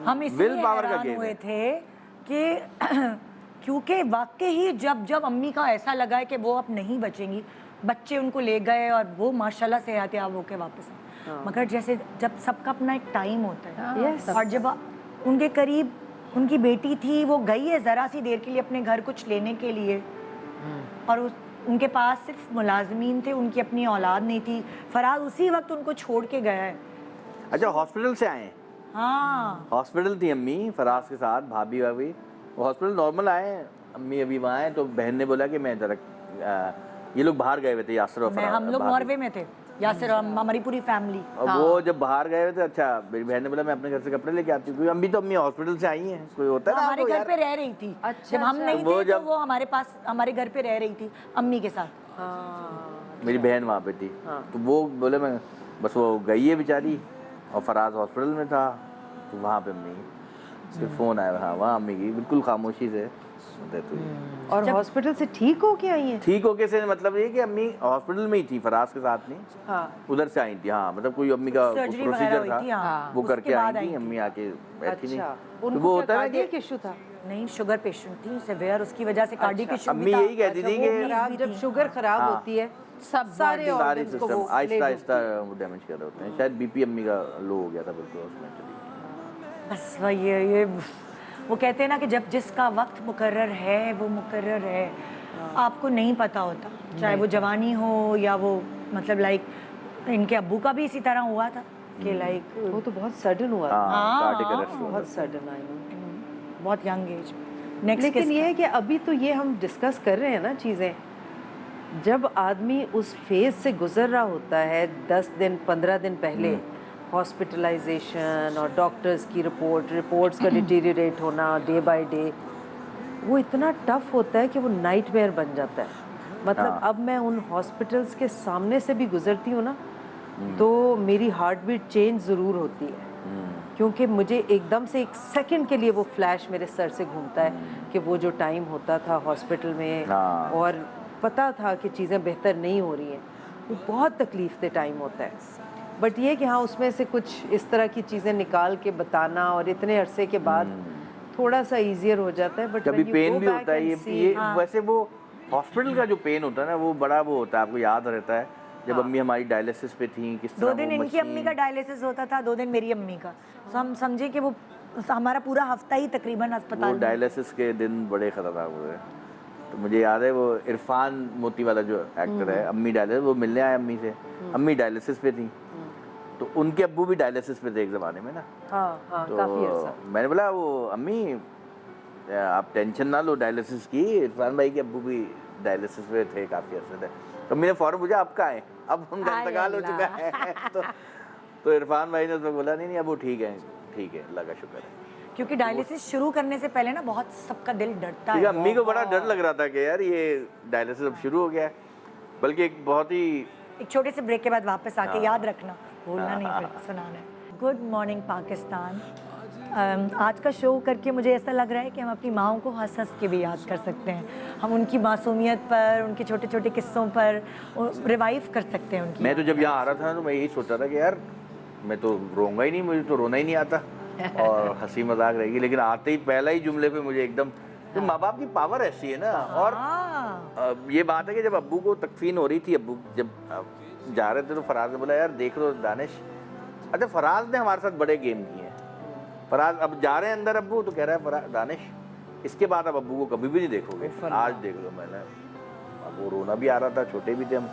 ہم اس لیے حیران ہوئے تھے کہ کیونکہ واقعی جب امی کا ایسا لگا ہے کہ وہ اب نہیں بچیں گی, بچے ان کو لے گئے, اور وہ ماشاءاللہ صحت یاب ہو کے واپس آئے. مگر جیسے جب سب کا اپنا ایک ٹائم ہوتا ہے, اور جب ان کے قریب ان کی بیٹی تھی, وہ گئی ہے ذرا سی دیر کے لیے اپنے گھر کچھ لینے کے لیے, اور ان کے پاس صرف ملازمین تھے, ان کی اپنی اولاد نہیں تھی. فراز اسی وقت ان کو چھوڑ کے گیا ہے. اچھا, ہاسپٹل سے آئے ہیں؟ ہاں, ہاسپٹل تھی امی فراز کے ساتھ, بھابھی وہ ہاسپٹل نارمل آئے, امی ابھی وہاں ہیں. تو بہن نے بولا کہ میں یہ لوگ باہر گئے ہوئے تھے, یاسر اور ہم لوگ ناروے میں تھے, یاسر اور ہماری پوری فیملی. اور وہ جب باہر گئے ہوئے تھے, اچھا میری بہن نے بولا میں اپنے گھر سے کپڑے لے کے آتی ہوں, کیونکہ امی تو امی ہاسپٹل سے آئی ہیں, کوئی ہوتا ہے نا ہمارے گھر پہ رہ رہی تھی. جب ہم نہیں تھے تو وہ ہمارے پاس ہمارے گھر پہ رہ رہی تھی امی کے ساتھ. میری بہن وہاں پہ تھی, تو وہ بولے میں بس, وہ گئی ہے بیچاری, اور فراز ہاسپٹل میں تھا, تو وہاں پہ امی پھر فون آیا. ہاں, وہاں امی کی بالکل خاموشی سے ڈیتھ ہوئی. اور ہاسپٹل سے ٹھیک ہو کے آئی ہیں؟ ٹھیک ہو کے سے مطلب یہ کہ امی ہاسپٹل میں ہی تھی, فراز کے ساتھ نہیں, ادھر سے آئی تھی. ہاں, مطلب کوئی امی کا پروسیجر تھا, وہ کر کے آئی تھی. امی آ کے بیٹھی نہیں. ان کو کیا کارڈیک ایشو تھا؟ نہیں, شوگر پیشنٹ تھی سیویئر, اس کی وجہ سے کارڈیک ایشو. امی یہی کہتی تھی کہ جب شوگر خراب ہوتی ہے سارے سسٹم آہستہ آہستہ ڈیمیج کر رہے ہوتے ہیں. شاید بی پی امی کا لو ہو گیا تھا بالکل اس میں. بس یہ وہ کہتے ہیں نا کہ جب جس کا وقت مقرر ہے وہ مقرر ہے, آپ کو نہیں پتہ ہوتا, چاہے وہ جوانی ہو یا وہ مطلب لائک ان کے ابو کا بھی اسی طرح ہوا تھا کہ لائک وہ تو بہت سڈن ہوا ہاں, بہت سڈن آئی, بہت ینگ ایج. لیکن یہ ہے کہ ابھی تو یہ ہم ڈسکس کر رہے ہیں نا چیزیں, جب آدمی اس فیز سے گزر رہا ہوتا ہے 10 دن 15 دن پہلے, ہاسپٹلائزیشن اور ڈاکٹرز کی رپورٹس کا ڈیٹیریٹ ہونا ڈے بائی ڈے, وہ اتنا ٹف ہوتا ہے کہ وہ نائٹ میئر بن جاتا ہے. مطلب اب میں ان ہاسپٹلس کے سامنے سے بھی گزرتی ہوں نا, تو میری ہارٹ بیٹ چینج ضرور ہوتی ہے, کیونکہ مجھے ایک دم سے 1 سیکنڈ کے لیے وہ فلیش میرے سر سے گھومتا ہے کہ وہ جو ٹائم ہوتا تھا ہاسپٹل میں, اور پتہ تھا کہ چیزیں بہتر نہیں ہو رہی ہیں، وہ بہت تکلیف دہ ٹائم ہوتا ہے. بٹ یہ کہ ہاں اس میں سے کچھ اس طرح کی چیزیں نکال کے بتانا اور اتنے عرصے کے بعد تھوڑا سا ایزیئر ہو جاتا ہے. بٹ کبھی پین بھی ہوتا ہے. یہ ویسے وہ ہاسپٹل کا جو پین ہوتا ہے نا وہ بڑا وہ ہوتا ہے, آپ کو یاد رہتا ہے جب امی ہماری ڈائلیسس پہ تھیں کس طرح 2 دن ان کی امی کا ڈائلیسس ہوتا تھا, 2 دن میری امی کا. تو ہم سمجھے کہ وہ ہمارا پورا ہفتہ ہی تقریباً وہ ہسپتال میں. ڈائلیسس کے دن بڑے خطرناک ہوئے. تو مجھے یاد ہے وہ عرفان موتی والا جو ایکٹر ہے, امی ڈائلیسس, وہ ملنے آئے امی سے, امی ڈائلیسس پہ تھیں تو ان کے ابو بھی ڈائلیسس پہ تھے ایک زمانے میں نا. ہاں تو کافی عرصہ. میں نے بولا وہ امی آپ ٹینشن نہ لو ڈائلیسس کی, عرفان بھائی کے ابو بھی ڈائلیسس پہ تھے کافی عرصے تھے. تو میں نے فوراً پوچھا اب کہاں ہیں, اب ان کا انتقال ہو چکا ہے. تو عرفان بھائی نے اس وقت بولا نہیں اب وہ ٹھیک ہے, ٹھیک ہے, اللہ کا شکر ہے. کیونکہ ڈائلیسس شروع کرنے سے پہلے نا بہت سب کا دل ڈرتا ہے. امی کو بڑا ڈر لگ رہا تھا کہ یار یہ ڈائلیسس اب شروع ہو گیا ہے. بلکہ ایک بہت ہی ایک چھوٹے سے بریک کے بعد واپس آ کے یاد رکھنا, بھولنا نہیں, پھر سنانا ہے. Good morning Pakistan. آج کا شو کر کے مجھے ایسا لگ رہا ہے کہ ہم اپنی ماؤں کو ہنس ہنس کے بھی یاد کر سکتے ہیں. ہم ان کی معصومیت پر, ان کے چھوٹے چھوٹے قصوں پر ریوائیو کر سکتے ہیں ان کی. میں تو جب یہاں آ رہا تھا تو میں یہی سوچ رہا تھا کہ یار میں تو روؤں گا ہی نہیں, مجھے تو رونا ہی نہیں آتا اور ہنسی مذاق رہے گی. لیکن آتے ہی پہلا ہی جملے پہ مجھے ایک دم, تو ماں باپ کی پاور ایسی ہے نا. اور یہ بات ہے کہ جب ابو کو تکفین ہو رہی تھی, ابو جب جا رہے تھے تو فراز نے بولا یار دیکھ لو دانش. اچھا فراز نے ہمارے ساتھ بڑے گیم کیے ہیں. فراز اب جا رہے ہیں اندر ابو, تو کہہ رہا ہے دانش اس کے بعد اب ابو کو کبھی بھی نہیں دیکھو گے, آج دیکھ لو. میں نے, اب وہ رونا بھی آ رہا تھا, چھوٹے بھی تھے ہم.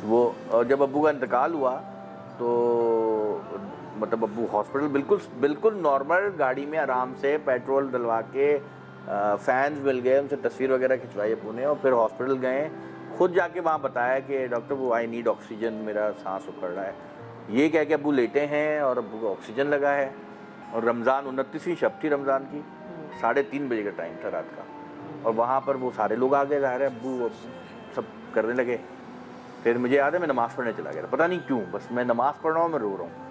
وہ جب ابو کا انتقال ہوا تو مطلب ابو ہاسپٹل بالکل نارمل گاڑی میں آرام سے پیٹرول ڈلوا کے, فینز مل گئے, ان سے تصویر وغیرہ کھنچوائی ابو نے, اور پھر ہاسپٹل گئے. خود جا کے وہاں بتایا کہ ڈاکٹر وہ آئی نیڈ آکسیجن, میرا سانس اکھڑ رہا ہے. یہ کہہ کے ابو لیٹے ہیں اور ابو کو آکسیجن لگا ہے. اور رمضان 29ویں شب تھی رمضان کی, 3:30 بجے کا ٹائم تھا رات کا. اور وہاں پر وہ سارے لوگ آ گئے, ظاہر ہے ابو سب کرنے لگے. پھر مجھے یاد ہے میں نماز پڑھنے چلا گیا تھا, پتہ نہیں کیوں, بس میں نماز پڑھ رہا ہوں, میں رو رہا ہوں.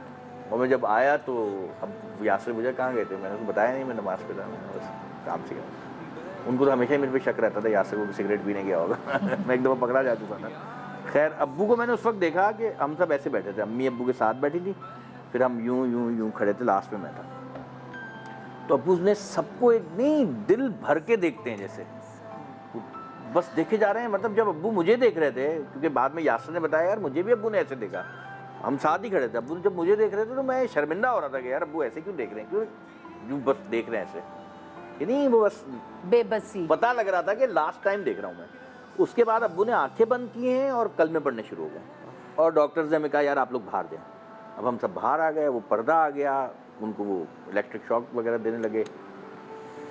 اور میں جب آیا تو اب یاسر مجھے کہاں گئے تھے, میں نے اس کو بتایا نہیں میں نماز پڑھ رہا ہوں, بس کام سے گیا. ان کو تو ہمیشہ میرے پہ شک رہتا تھا یاسر کو بھی سگریٹ پینے گیا ہوگا. میں ایک دفعہ پکڑا جا چکا تھا. خیر ابو کو میں نے اس وقت دیکھا کہ ہم سب ایسے بیٹھے تھے, امی ابو کے ساتھ بیٹھی تھی, پھر ہم یوں کھڑے تھے, لاسٹ میں تھا. تو ابو نے سب کو ایک نہیں دل بھر کے دیکھتے ہیں جیسے بس دیکھے جا رہے ہیں. مطلب جب ابو مجھے دیکھ رہے تھے, کیونکہ بعد میں یاسر نے بتایا یار مجھے بھی ابو نے ایسے دیکھا, ہم ساتھ ہی کھڑے تھے. ابو جب مجھے دیکھ رہے تھے تو میں شرمندہ ہو رہا تھا کہ یار ابو ایسے کیوں دیکھ رہے ہیں, کیوں بس دیکھ رہے ہیں ایسے, کہ نہیں وہ بس بے بسی. پتہ لگ رہا تھا کہ لاسٹ ٹائم دیکھ رہا ہوں میں. اس کے بعد ابو نے آنکھیں بند کی ہیں اور کلمے پڑھنے شروع ہو گئے. اور ڈاکٹرز نے ہمیں کہا یار آپ لوگ باہر جائیں. اب ہم سب باہر آ گئے, وہ پردہ آ گیا, ان کو وہ الیکٹرک شاک وغیرہ دینے لگے.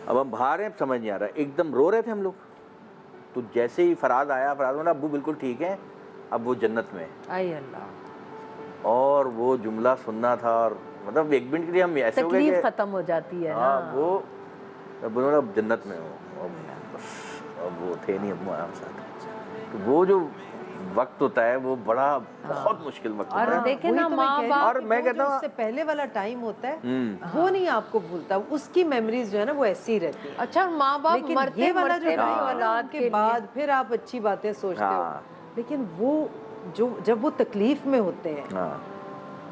اب ہم باہر ہیں, سمجھ نہیں آ رہا, ایک دم رو رہے تھے ہم لوگ. تو جیسے ہی فراز آیا, فراز بولا ابو بالکل ٹھیک ہے, اب وہ جنت میں. آئی اللہ. اور وہ جملہ سننا تھا, اور مطلب ایک منٹ کے لیے ہم ایسے ہو گئے کہ تکلیف ختم ہو جاتی ہے نا. وہ بولا اب جنت میں ہو, اب وہ تھے نہیں ابو ہمارے ساتھ. تو وہ جو وقت ہوتا ہے وہ بڑا بہت مشکل وقت ہوتا ہے. اور دیکھیں نا ماں باپ, اور میں کہتا ہوں اس سے پہلے والا ٹائم ہوتا ہے وہ نہیں آپ کو بھولتا, اس کی میموریز جو ہے نا وہ ایسی ہی رہتی ہیں. اچھا ماں باپ لیکن مرتے یہ والا جو مرتے ٹائم بھی ہے نا, اولاد ان کے بعد پھر آپ اچھی باتیں سوچتے ہو, لیکن وہ جو جب وہ تکلیف میں ہوتے ہیں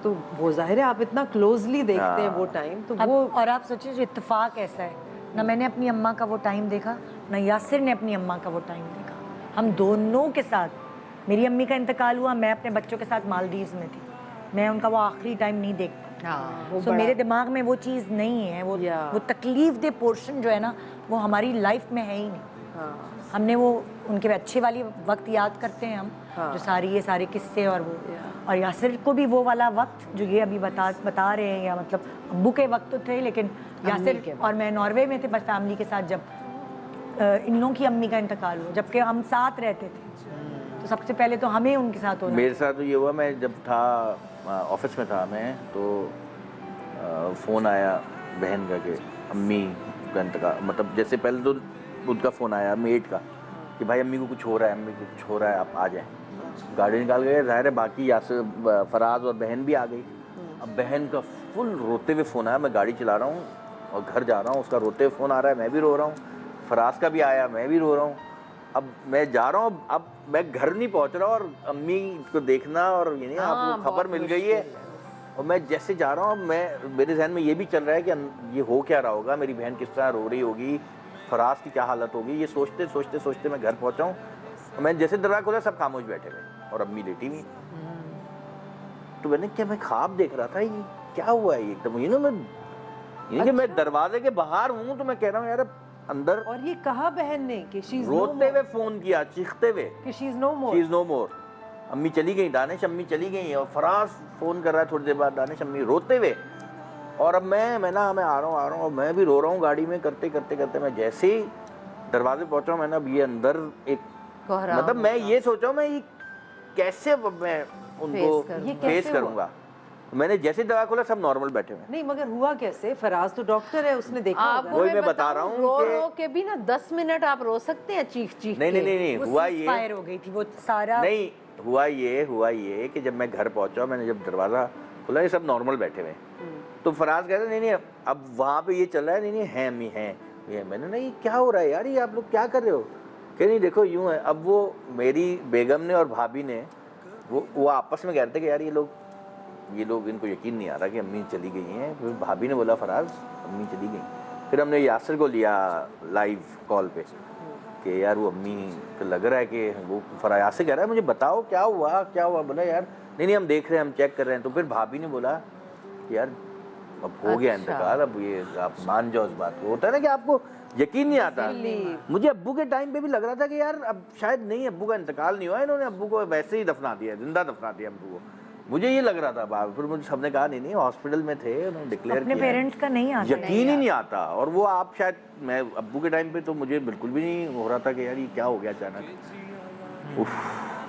تو وہ ظاہر ہے آپ اتنا کلوزلی دیکھتے ہیں وہ ٹائم. تو وہ اور آپ سوچیں جو اتفاق ایسا ہے, نہ میں نے اپنی اماں کا وہ ٹائم دیکھا, نہ یاسر نے اپنی اماں کا وہ ٹائم دیکھا. ہم دونوں کے ساتھ, میری امی کا انتقال ہوا, میں اپنے بچوں کے ساتھ مالدیوز میں تھی, میں ان کا وہ آخری ٹائم نہیں دیکھ پائی. سو میرے دماغ میں وہ چیز نہیں ہے, وہ تکلیف دہ پورشن جو ہے نا وہ ہماری لائف میں ہے ہی نہیں. ہم نے وہ ان کے اچھے والی وقت یاد کرتے ہیں ہم, جو یہ سارے قصے, اور وہ اور یاسر کو بھی وہ والا وقت جو یہ ابھی بتا رہے ہیں, یا مطلب ابو کے وقت تو تھے, لیکن یاسر اور میں ناروے میں تھے بس فیملی کے ساتھ, جب ان لوگوں کی امی کا انتقال ہوا, جبکہ ہم ساتھ رہتے تھے. تو سب سے پہلے تو ہمیں ان کے ساتھ ہونا. میرے ساتھ تو یہ ہوا, میں جب تھا آفس میں تھا میں, تو فون آیا بہن کا کہ امی کا انتقال, مطلب جیسے پہلے تو ان کا فون آیا میٹ کا کہ بھائی امی کو کچھ ہو رہا ہے, امی کو کچھ ہو رہا ہے, آپ آ جائیں. گاڑی نکال گئے, ظاہر ہے باقی یاسر, فراز اور بہن بھی آ گئی. اب بہن کا فل روتے ہوئے فون آیا, میں گاڑی چلا رہا ہوں اور گھر جا رہا ہوں, اس کا روتے ہوئے فون آ رہا ہے, میں بھی رو رہا ہوں. فراز کا بھی آیا, میں بھی رو رہا ہوں. اب میں جا رہا ہوں, اب میں گھر نہیں پہنچ رہا اور امی کو دیکھنا, اور یعنی آپ کو خبر مل گئی ہے, اور میں جیسے جا رہا ہوں, میرے ذہن میں یہ بھی چل رہا ہے کہ یہ ہو کیا رہا ہوگا, میری بہن کس طرح رو رہی ہوگی, فراز کی کیا حالت ہوگی, یہ سوچتے سوچتے سوچتے میں گھر پہنچا ہوں. میں جیسے دروازہ کھولا سب خاموش بیٹھے ہوئے اور امی لیٹی ہوئی. تو میں نے کیا, میں خواب دیکھ رہا تھا, یہ کیا ہوا ہے ایک دم, میں دروازے کے باہر ہوں تو میں کہہ رہا ہوں یار اندر. اور یہ کہا بہن نے کہ شی از روتے ہوئے فون کیا, چیختے ہوئے کہ شی از نو مور, شی از نو مور. امی چلی گئی, دانش امی چلی گئی, اور فراز فون کر رہا ہے تھوڑی دیر بعد, دانش امی روتے ہوئے. اور اب میں آ رہا ہوں, اور میں بھی رو رہا ہوں گاڑی میں, کرتے کرتے میں جیسے ہی دروازے پہنچا ہوں, میں نے اب یہ اندر ایک مطلب میں یہ سوچا ہوں میں یہ کیسے میں ان کو فیس کروں گا. میں نے جیسے دروازہ کھولا سب نارمل بیٹھے ہوئے. نہیں مگر ہوا کیسے؟ فراز تو ڈاکٹر ہے, اس نے دیکھا ہوگا. وہی میں بتا رہا ہوں رو کے بھی نا 10 منٹ آپ رو سکتے ہیں چیخ چیخ. نہیں ہوا یہ, فائر ہو گئی تھی وہ سارا. نہیں ہوا یہ کہ جب میں گھر پہنچا, میں نے جب دروازہ کھولا یہ سب نارمل بیٹھے ہوئے, تو فراز کہتے نہیں اب وہاں پہ یہ چل رہا ہے, نہیں ہیں امی ہیں. میں نے نہیں کیا ہو رہا ہے یار, یہ آپ لوگ کیا کر رہے ہو, کہ نہیں دیکھو یوں ہے. اب وہ میری بیگم نے اور بھابھی نے وہ آپس میں کہہ رہے تھے کہ یار یہ لوگ ان کو یقین نہیں آ رہا کہ امی چلی گئی ہیں. پھر بھابھی نے بولا فراز امی چلی گئی. پھر ہم نے یاسر کو لیا لائیو کال پہ کہ یار وہ امی کو لگ رہا ہے کہ وہ یاسر کہہ رہا ہے مجھے بتاؤ کیا ہوا. بولا یار نہیں ہم دیکھ رہے ہیں, ہم چیک کر رہے ہیں. تو پھر بھابھی نے بولا کہ یار اب ہو گیا انتقال, اب یہ آپ مان جاؤ اس بات کو. ہوتا ہے نا کہ آپ کو یقین نہیں آتا. مجھے ابو کے ٹائم پہ بھی لگ رہا تھا کہ یار اب شاید نہیں, ابو کا انتقال نہیں ہوا, انہوں نے ابو کو ویسے ہی دفنا دیا, زندہ دفنا دیا ابو کو. مجھے یہ لگ رہا تھا. پھر مجھے سب نے کہا نہیں ہاسپٹل میں تھے, انہوں نے ڈکلیئر کیا. اپنے پیرنٹس کا نہیں آتا, یقین ہی نہیں آتا. اور وہ آپ شاید, میں ابو کے ٹائم پہ تو مجھے بالکل بھی نہیں ہو رہا تھا کہ یار یہ کیا ہو گیا اچانک.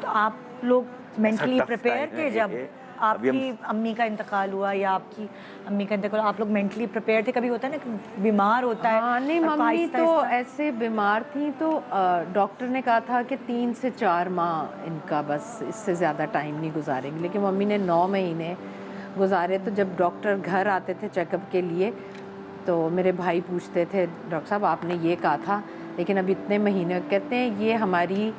تو آپ لوگ مینٹلی پریپیئر تھے جب آپ کی امی کا انتقال ہوا یا آپ کی امی کا انتقال, آپ لوگ مینٹلی پریپیئر تھے؟ کبھی ہوتا ہے نا کہ بیمار ہوتا ہے. ہاں نہیں, ممی تو ایسے بیمار تھیں تو ڈاکٹر نے کہا تھا کہ 3 سے 4 ماہ ان کا بس, اس سے زیادہ ٹائم نہیں گزاریں گے. لیکن ممی نے 9 مہینے گزارے. تو جب ڈاکٹر گھر آتے تھے چیک اپ کے لیے تو میرے بھائی پوچھتے تھے ڈاکٹر صاحب آپ نے یہ کہا تھا لیکن اب اتنے مہینے, کہتے ہیں یہ ہماری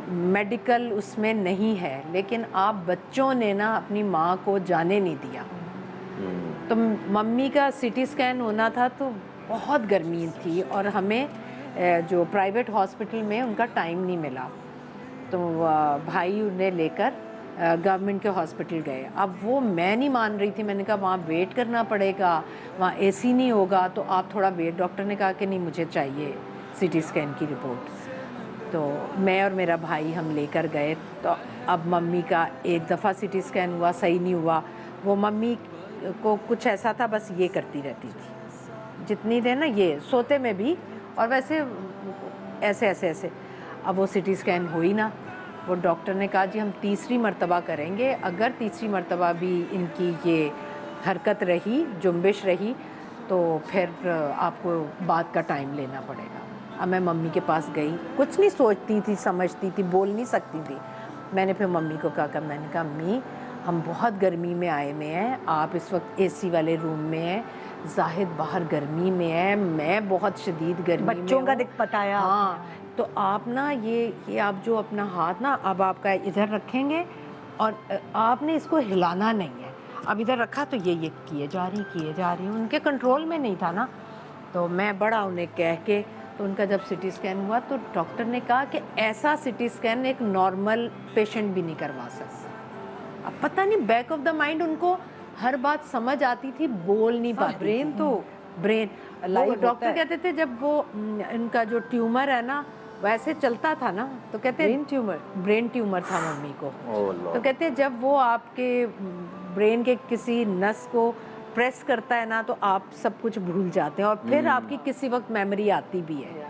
میڈیکل اس میں نہیں ہے, لیکن آپ بچوں نے نا اپنی ماں کو جانے نہیں دیا. تو ممی کا سی ٹی اسکین ہونا تھا تو بہت گرمی تھی, اور ہمیں جو پرائیویٹ ہاسپٹل میں ان کا ٹائم نہیں ملا. تو بھائی انہیں لے کر گورنمنٹ کے ہاسپٹل گئے. اب وہ میں نہیں مان رہی تھی, میں نے کہا وہاں ویٹ کرنا پڑے گا, وہاں اے سی نہیں ہوگا, تو آپ تھوڑا ویٹ. ڈاکٹر نے کہا کہ نہیں مجھے چاہیے سی ٹی اسکین کی رپورٹ. تو میں اور میرا بھائی ہم لے کر گئے. تو اب ممی کا ایک دفعہ سی ٹی اسکین ہوا, صحیح نہیں ہوا. وہ ممی کو کچھ ایسا تھا بس یہ کرتی رہتی تھی جتنی دیر نا, یہ سوتے میں بھی اور ویسے ایسے. اب وہ سی ٹی اسکین ہوئی نا, وہ ڈاکٹر نے کہا جی ہم 3ری مرتبہ کریں گے, اگر 3ری مرتبہ بھی ان کی یہ حرکت رہی, جنبش رہی, تو پھر آپ کو بعد کا ٹائم لینا پڑے گا. اب میں ممی کے پاس گئی, کچھ نہیں سوچتی تھی, سمجھتی تھی, بول نہیں سکتی تھی. میں نے پھر ممی کو کہا کہ میں نے کہا امی ہم بہت گرمی میں آئے ہوئے ہیں, آپ اس وقت اے سی والے روم میں ہیں, زاہد باہر گرمی میں ہے, میں بہت شدید گرمی میں بچوں کا بتایا. ہاں تو آپ نا یہ آپ جو اپنا ہاتھ نا اب آپ کا ادھر رکھیں گے اور آپ نے اس کو ہلانا نہیں ہے. اب ادھر رکھا تو یہ کیے جا رہی. ان کے کنٹرول میں نہیں تھا نا. تو میں بڑا انہیں کہہ کے, تو ان کا جب سی ٹی اسکین ہوا تو ڈاکٹر نے کہا کہ ایسا سی ٹی اسکین ایک نارمل پیشنٹ بھی نہیں کروا سکتا. اب پتہ نہیں back of the mind in کو ہر بات سمجھ آتی تھی, بول نہیں پاتی. برین تو برین, ڈاکٹر کہتے تھے جب وہ ان کا جو ٹیومر ہے نا ویسے چلتا تھا نا, تو کہتے برین ٹیومر تھا ممی کو. تو کہتے جب وہ آپ کے برین کے کسی نس کو پریس کرتا ہے نا تو آپ سب کچھ بھول جاتے ہیں, اور پھر آپ کی کسی وقت میموری آتی بھی ہے.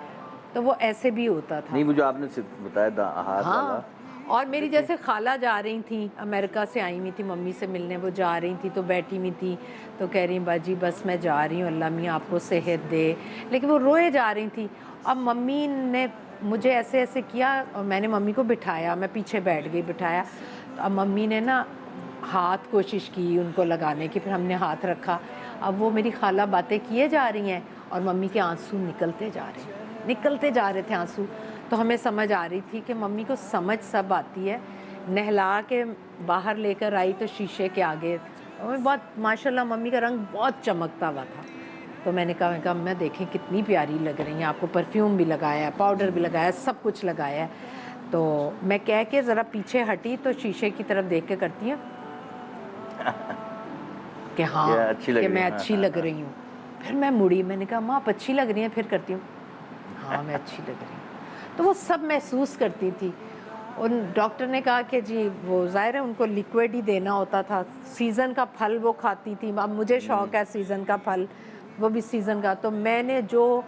تو وہ ایسے بھی ہوتا تھا. نہیں وہ جو آپ نے بتایا تھا ہاتھ والا. اور میری جیسے خالہ جا رہی تھیں, امریکہ سے آئی ہوئی تھی ممی سے ملنے, وہ جا رہی تھی تو بیٹھی ہوئی تھی, تو کہہ رہی باجی بس میں جا رہی ہوں, اللہ میاں آپ کو صحت دے. لیکن وہ روئے جا رہی تھی. اب ممی نے مجھے ایسے کیا, اور میں نے ممی کو بٹھایا, میں پیچھے بیٹھ گئی, بٹھایا. اب ممی نے نا ہاتھ کوشش کی ان کو لگانے کی, پھر ہم نے ہاتھ رکھا. اب وہ میری خالہ باتیں کیے جا رہی ہیں اور ممی کے آنسو نکلتے جا رہے تھے آنسو. تو ہمیں سمجھ آ رہی تھی کہ ممی کو سمجھ سب آتی ہے. نہلا کے باہر لے کر آئی تو شیشے کے آگے بہت ماشاءاللہ ممی کا رنگ بہت چمکتا ہوا تھا. تو میں نے کہا میں دیکھیں کتنی پیاری لگ رہی ہیں, آپ کو پرفیوم بھی لگایا ہے, پاؤڈر بھی لگایا ہے, سب کچھ لگایا ہے. تو میں کہہ کے ذرا پیچھے ہٹی تو شیشے کی طرف دیکھ کے کرتی ہوں کہ ہاں کہ میں اچھی لگ رہی ہوں. پھر میں مڑی, میں نے کہا ماں آپ اچھی لگ رہی ہیں. پھر کرتی ہوں ہاں میں اچھی لگ رہی ہوں. تو وہ سب محسوس کرتی تھی. ان ڈاکٹر نے کہا کہ جی وہ ظاہر ہے ان کو لیکوڈ ہی دینا ہوتا تھا. سیزن کا پھل وہ کھاتی تھی. اب مجھے شوق ہے سیزن کا پھل, وہ بھی سیزن کا. تو میں نے جو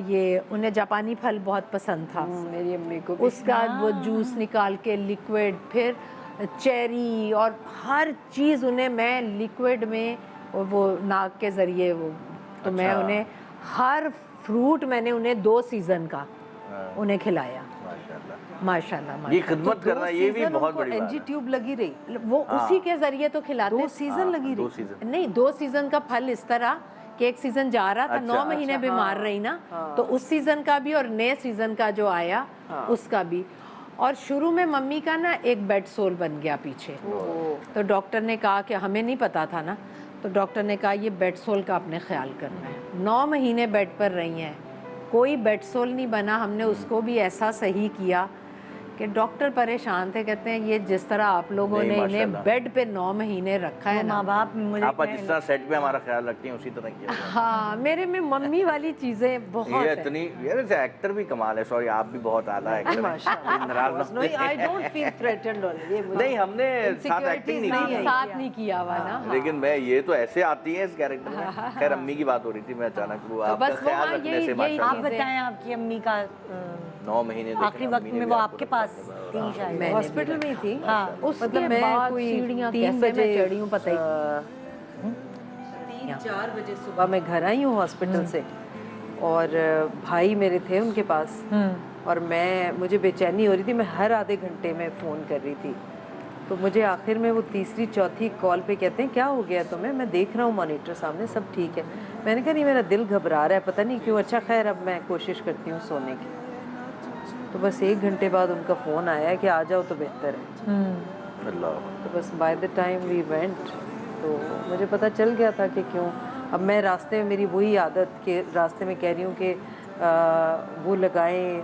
یہ انہیں جاپانی پھل بہت پسند تھا, میری امی کو اس کا وہ جوس نکال کے لیکوڈ, پھر چیری اور ہر چیز انہیں میں لیکوڈ میں وہ ناک کے ذریعے وہ, تو میں انہیں ہر فروٹ میں نے انہیں 2 سیزن کا انہیں کھلایا. ماشاءاللہ یہ خدمت کرنا یہ بھی بہت بڑی بات ہے. این جی ٹیوب لگی رہی, وہ اسی کے ذریعے تو کھلاتے. 2 سیزن لگی رہی. نہیں 2 سیزن کا پھل اس طرح کہ ایک سیزن جا رہا تھا, 9 مہینے بیمار رہی نا, تو اس سیزن کا بھی اور نئے سیزن کا جو آیا اس کا بھی. اور شروع میں ممی کا نا ایک بیڈ سول بن گیا پیچھے. تو ڈاکٹر نے کہا کہ ہمیں نہیں پتا تھا نا, تو ڈاکٹر نے کہا یہ بیڈ سول کا آپ نے خیال کرنا ہے. 9 مہینے بیڈ پر رہی ہیں, کوئی بیڈ سول نہیں بنا. ہم نے اس کو بھی ایسا صحیح کیا کہ ڈاکٹر پریشان تھے, کہتے ہیں یہ جس طرح آپ لوگوں نے انہیں بیڈ پہ 9 مہینے رکھا ہے نا, ماں باپ مجھے آپ جس طرح سیٹ پہ ہمارا خیال رکھتی ہیں اسی طرح کیا. ہاں میرے میں ممی والی چیزیں بہت یہ ہیں. اتنی یار ایکٹر بھی کمال ہے. سوری آپ بھی بہت اعلیٰ ایکٹر ہیں, ناراض نہ آئی ڈونٹ فیل تھریٹنڈ. نہیں ہم نے ساتھ ایکٹنگ نہیں ساتھ نہیں کیا ہوا نا, لیکن میں یہ تو ایسے آتی ہیں اس کیریکٹر میں. خیر امی کی بات ہو رہی تھی, میں اچانک وہ آپ کا خیال رکھنے سے آپ بتائیں آپ کی امی کا 9 مہینے آخری وقت میں وہ آپ کے پاس تھی شاید, ہاسپٹل میں تھی. اس کے بعد سیڑھیاں کیسے میں چڑھی ہوں پتہ ہی 3-4 بجے صبح میں گھر آئی ہوں ہاسپٹل سے, اور بھائی میرے تھے ان کے پاس, اور مجھے بے چینی ہو رہی تھی. میں ہر آدھے گھنٹے میں فون کر رہی تھی. تو مجھے آخر میں وہ تیسری چوتھی کال پہ کہتے ہیں کیا ہو گیا تمہیں؟ میں دیکھ رہا ہوں مانیٹر سامنے سب ٹھیک ہے. میں نے کہا نہیں میرا دل گھبرا رہا ہے پتہ نہیں کیوں. اچھا خیر اب میں کوشش کرتی ہوں سونے کی. تو بس 1 گھنٹے بعد ان کا فون آیا کہ آ جاؤ تو بہتر ہے. تو بس by the time we went, تو مجھے پتہ چل گیا تھا کہ کیوں. اب میں راستے میں میری وہی عادت کہ راستے میں کہہ رہی ہوں کہ وہ لگائیں,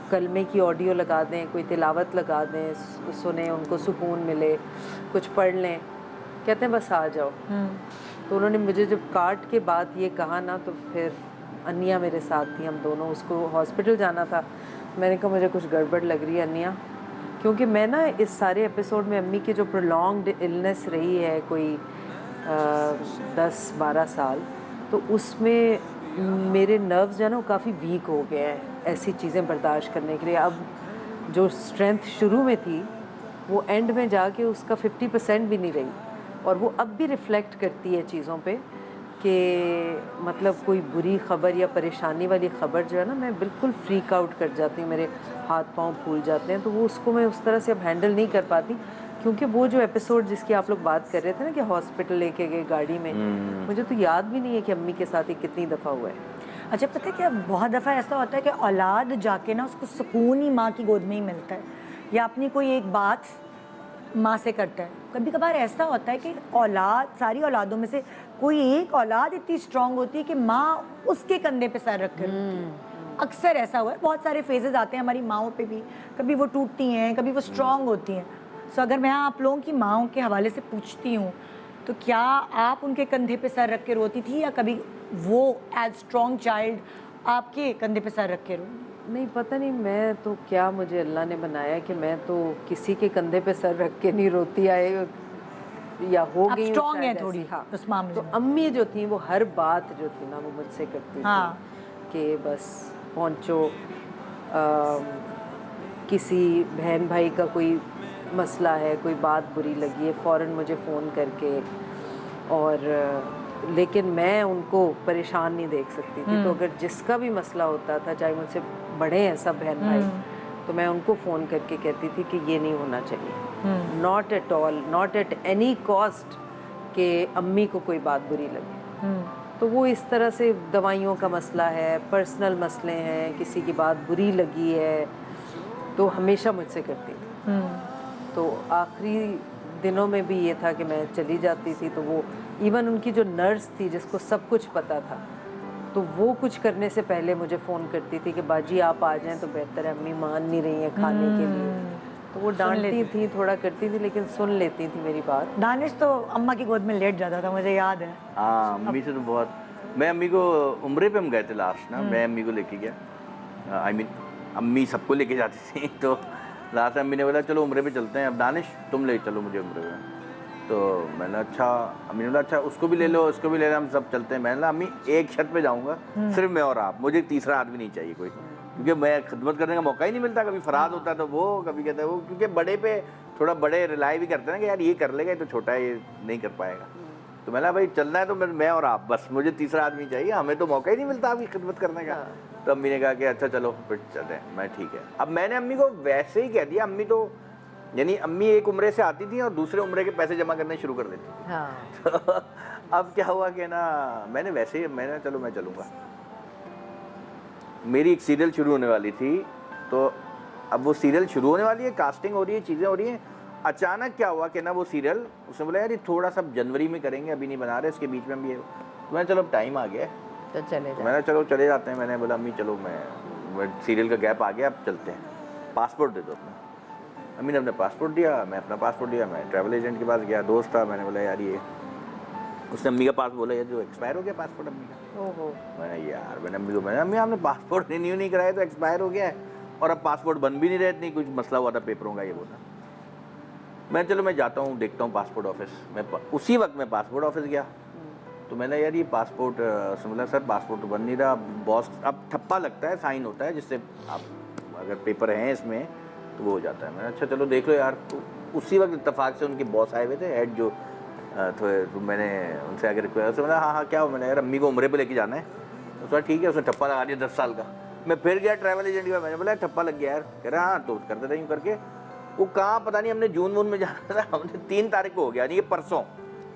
کلمے کی آڈیو لگا دیں, کوئی تلاوت لگا دیں, سنیں, ان کو سکون ملے, کچھ پڑھ لیں. کہتے ہیں بس آ جاؤ. تو انہوں نے مجھے جب کاٹ کے بعد یہ کہا نا, تو پھر انیا میرے ساتھ تھی, ہم دونوں, اس کو ہاسپٹل جانا تھا. میں نے کہا مجھے کچھ گڑبڑ لگ رہی ہے انیا, کیونکہ میں نا اس سارے ایپیسوڈ میں امی کی جو پرولونگڈ النس رہی ہے کوئی 10-12 سال, تو اس میں میرے نروز جو ہے نا وہ کافی ویک ہو گئے ہیں ایسی چیزیں برداشت کرنے کے لیے. اب جو اسٹرینتھ شروع میں تھی وہ اینڈ میں جا کے اس کا 50% بھی نہیں رہی, اور وہ اب بھی ریفلیکٹ کرتی ہے چیزوں پہ کہ مطلب کوئی بری خبر یا پریشانی والی خبر جو ہے نا میں بالکل فریک آؤٹ کر جاتی ہوں, میرے ہاتھ پاؤں پھول جاتے ہیں. تو وہ اس کو میں اس طرح سے اب ہینڈل نہیں کر پاتی, کیونکہ وہ جو ایپیسوڈ جس کی آپ لوگ بات کر رہے تھے نا کہ ہاسپٹل لے کے گئے گاڑی میں, مجھے تو یاد بھی نہیں ہے کہ امی کے ساتھ یہ کتنی دفعہ ہوا ہے. اچھا پتہ ہے کیا بہت دفعہ ایسا ہوتا ہے کہ اولاد جا کے نا اس کو سکون ہی ماں کی گود میں ہی ملتا ہے, یا اپنی کوئی ایک بات ماں سے کرتا ہے. کبھی کبھار ایسا ہوتا ہے کہ اولاد, ساری اولادوں میں سے کوئی ایک اولاد اتنی اسٹرانگ ہوتی ہے کہ ماں اس کے کندھے پہ سر رکھ کر روتی ہے. اکثر ایسا ہوا ہے, بہت سارے فیزز آتے ہیں ہماری ماؤں پہ بھی, کبھی وہ ٹوٹتی ہیں, کبھی وہ اسٹرانگ ہوتی ہیں. سو اگر میں آپ لوگوں کی ماؤں کے حوالے سے پوچھتی ہوں تو کیا آپ ان کے کندھے پہ سر رکھ کے روتی تھی, یا کبھی وہ ایز اسٹرانگ چائلڈ آپ کے کندھے پہ سر رکھ کے رو؟ نہیں پتہ نہیں, میں تو کیا مجھے اللہ نے بنایا کہ میں تو کسی کے کندھے پہ سر رکھ کے نہیں روتی آئے یا ہو گئی اسٹرانگ ہیں تھوڑی اس معاملے تو میں. امی جو تھیں وہ ہر بات جو تھی نا وہ مجھ سے کرتی تھی کہ بس پہنچو, کسی بہن بھائی کا کوئی مسئلہ ہے, کوئی بات بری لگی ہے, فوراً مجھے فون کر کے. اور لیکن میں ان کو پریشان نہیں دیکھ سکتی تھی, تو اگر جس کا بھی مسئلہ ہوتا تھا, چاہے مجھ سے بڑے ہیں سب بہن بھائی, تو میں ان کو فون کر کے کہتی تھی کہ یہ نہیں ہونا چاہیے, not at all, not at any cost کہ امی کو کوئی بات بری لگے. تو وہ اس طرح سے دوائیوں کا مسئلہ ہے, پرسنل مسئلے ہیں, کسی کی بات بری لگی ہے تو ہمیشہ مجھ سے کرتی تھی. تو آخری دنوں میں بھی یہ تھا کہ میں چلی جاتی تھی تو وہ ایون ان کی جو نرس تھی جس کو سب کچھ پتہ تھا, تو وہ کچھ کرنے سے پہلے مجھے فون کرتی تھی کہ باجی آپ آ جائیں تو بہتر ہے, امی مان نہیں رہی ہیں کھانے کے لیے. تو وہ ڈانٹتی تھی, تھوڑا کرتی تھی, لیکن سن لیتی تھی میری بات. دانش تو اماں کی گود میں لیٹ جاتا تھا, مجھے یاد ہے. ہاں امی سے تو بہت, میں امی کو عمرے پہ ہم گئے تھے لاسٹ نا, میں امی کو لے کے گیا, آئی مین امی سب کو لے کے جاتی تھی, تو لاسٹ امی نے بولا چلو عمرے پہ چلتے ہیں, اب دانش تم لے چلو مجھے عمرے پہ. تو میں نے اچھا, امی نے بولا اچھا اس کو بھی لے لو, اس کو بھی لے لو, ہم سب چلتے ہیں. میں نے کہا امی ایک چھت پہ جاؤں گا صرف میں اور آپ, مجھے تیسرا آدمی نہیں چاہیے کوئی, کیونکہ میں خدمت کرنے کا موقع ہی نہیں ملتا. کبھی فراد ہوتا ہے تو وہ, کبھی کہتا ہے وہ, کیونکہ بڑے پہ تھوڑا بڑے ریلائی بھی کرتے ہیں کہ یار یہ کر لے گا, یہ تو چھوٹا ہے یہ نہیں کر پائے گا. تو میں نے کہا بھائی چلنا ہے تو میں اور آپ, بس مجھے تیسرا آدمی چاہیے, ہمیں تو موقع ہی نہیں ملتا آپ کی خدمت کرنے کا. تو امی نے کہا کہ اچھا چلو پھر چلتے ہیں. میں ٹھیک ہے. اب میں نے امی کو ویسے ہی کہہ دیا, امی تو یعنی امی ایک عمرے سے آتی تھیں اور دوسرے عمرے کے پیسے جمع کرنے شروع کر دیتی تھیں. ہاں اب کیا ہوا کہ نا میں نے ویسے ہی, میں نے چلو میں چلوں گا. میری ایک سیریل شروع ہونے والی تھی, تو اب وہ سیریل شروع ہونے والی ہے, کاسٹنگ ہو رہی ہے, چیزیں ہو رہی ہیں. اچانک کیا ہوا کہ نا وہ سیریل اس نے بولا یار یہ تھوڑا سا جنوری میں کریں گے, ابھی نہیں بنا رہے, اس کے بیچ میں بھی ہے. تو میں نے چلو اب ٹائم آ گیا تو چلے تو میں نے چلو چلے جاتے ہیں. میں نے بولا امی چلو میں سیریل کا گیپ آ گیا, اب چلتے ہیں, پاسپورٹ دے دو اپنا. امی نے اپنا پاسپورٹ دیا, میں اپنا پاسپورٹ دیا, میں ٹریول ایجنٹ کے پاس گیا, دوست تھا. میں نے بولا یار یہ, اس نے امی کا پاس بولا یہ جو ایکسپائر ہو گیا پاسپورٹ امی کا. میں نے یار, میں نے امی کو, میں نے امی آپ نے پاسپورٹ رینیو نہیں کرایا تو ایکسپائر ہو گیا ہے, اور اب پاسپورٹ بن بھی نہیں رہے, اتنی کچھ مسئلہ ہوا تھا پیپروں کا, یہ وہ تھا. میں چلو میں جاتا ہوں, دیکھتا ہوں پاسپورٹ آفس. میں اسی وقت میں پاسپورٹ آفس گیا, تو میں نے یار یہ پاسپورٹ, بولا سر پاسپورٹ تو بن نہیں رہا. باس اب ٹھپا لگتا ہے, سائن ہوتا ہے, جس سے آپ اگر پیپر ہیں اس میں تو وہ ہو جاتا ہے. میں نے اچھا چلو دیکھ لو یار. تو اسی وقت اتفاق سے ان کے باس آئے ہوئے تھے, ہیڈ جو تو میں نے ان سے آگے ریکویسٹ, میں نے ہاں کیا ہو, میں نے یار امی کو عمرے پہ لے کے جانا ہے. اس نے ٹھیک ہے, اس نے ٹھپا لگا دیا 10 سال کا. میں پھر گیا ٹریول ایجنٹ کا, میں نے بولا ٹھپا لگ گیا یار. کہہ رہا ہاں تو کر دیتا ہوں کر کے. وہ کہاں پتہ نہیں, ہم نے جون وون میں جانا تھا, ہم نے 3 تاریخ کو ہو گیا, یعنی یہ پرسوں.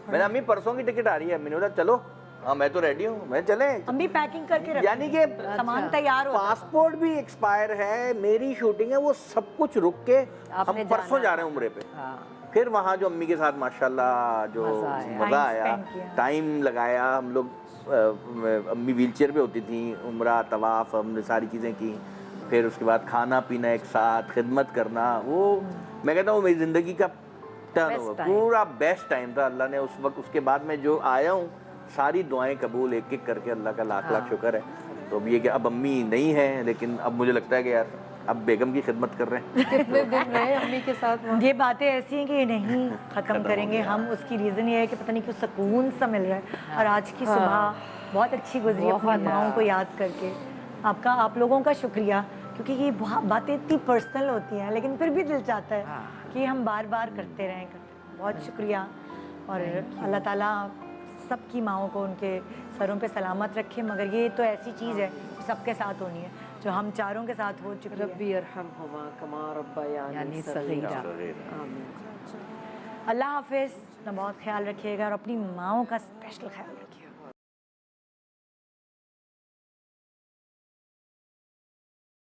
میں نے امی پرسوں کی ٹکٹ آ رہی ہے. میں نے بولا چلو, ہاں میں تو ریڈی ہوں, میں چلیں. امی پیکنگ کر کے رکھ, یعنی کہ سامان تیار ہو, پاسپورٹ بھی ایکسپائر ہے, میری شوٹنگ ہے, وہ سب کچھ رک کے ہم پرسوں جا رہے ہیں عمرے پہ. پھر وہاں جو امی کے ساتھ ماشاءاللہ جو مزہ آیا, ٹائم لگایا ہم لوگ. امی ویل چیئر پہ ہوتی تھیں, عمرہ طواف ہم نے ساری چیزیں کی. پھر اس کے بعد کھانا پینا ایک ساتھ, خدمت کرنا, وہ میں کہتا ہوں میری زندگی کا ٹرن اوور, پورا بیسٹ ٹائم تھا. اللہ نے اس وقت, اس کے بعد میں جو آیا ہوں ساری دعائیں قبول ایک ایک کر کے, اللہ کا لاکھ لاکھ شکر ہے. تو اب یہ کہ اب امی نہیں ہیں, لیکن اب مجھے لگتا ہے کہ یار اب بیگم کی خدمت کر رہے ہیں. کتنے دن رہے امی کے ساتھ؟ یہ باتیں ایسی ہیں کہ یہ نہیں ختم کریں گے ہم. اس کی ریزن یہ ہے کہ پتہ نہیں کیوں سکون سا مل رہا ہے, اور آج کی صبح بہت اچھی گزری اپنی ماؤں کو یاد کر کے. آپ لوگوں کا شکریہ, کیونکہ یہ باتیں اتنی پرسنل ہوتی ہیں, لیکن پھر بھی دل چاہتا ہے کہ ہم بار بار کرتے رہیں. بہت شکریہ, اور اللہ تعالیٰ سب کی ماؤں کو ان کے سروں پہ سلامت رکھے. مگر یہ تو ایسی چیز ہے سب کے ساتھ ہونی ہے, جو ہم چاروں کے ساتھ ہو چکی ہے. ربی ارحمہما کما ربیانی صغیرا. اللہ حافظ. اپنا بہت خیال رکھیے گا, اور اپنی ماؤں کا اسپیشل خیال رکھیے گا.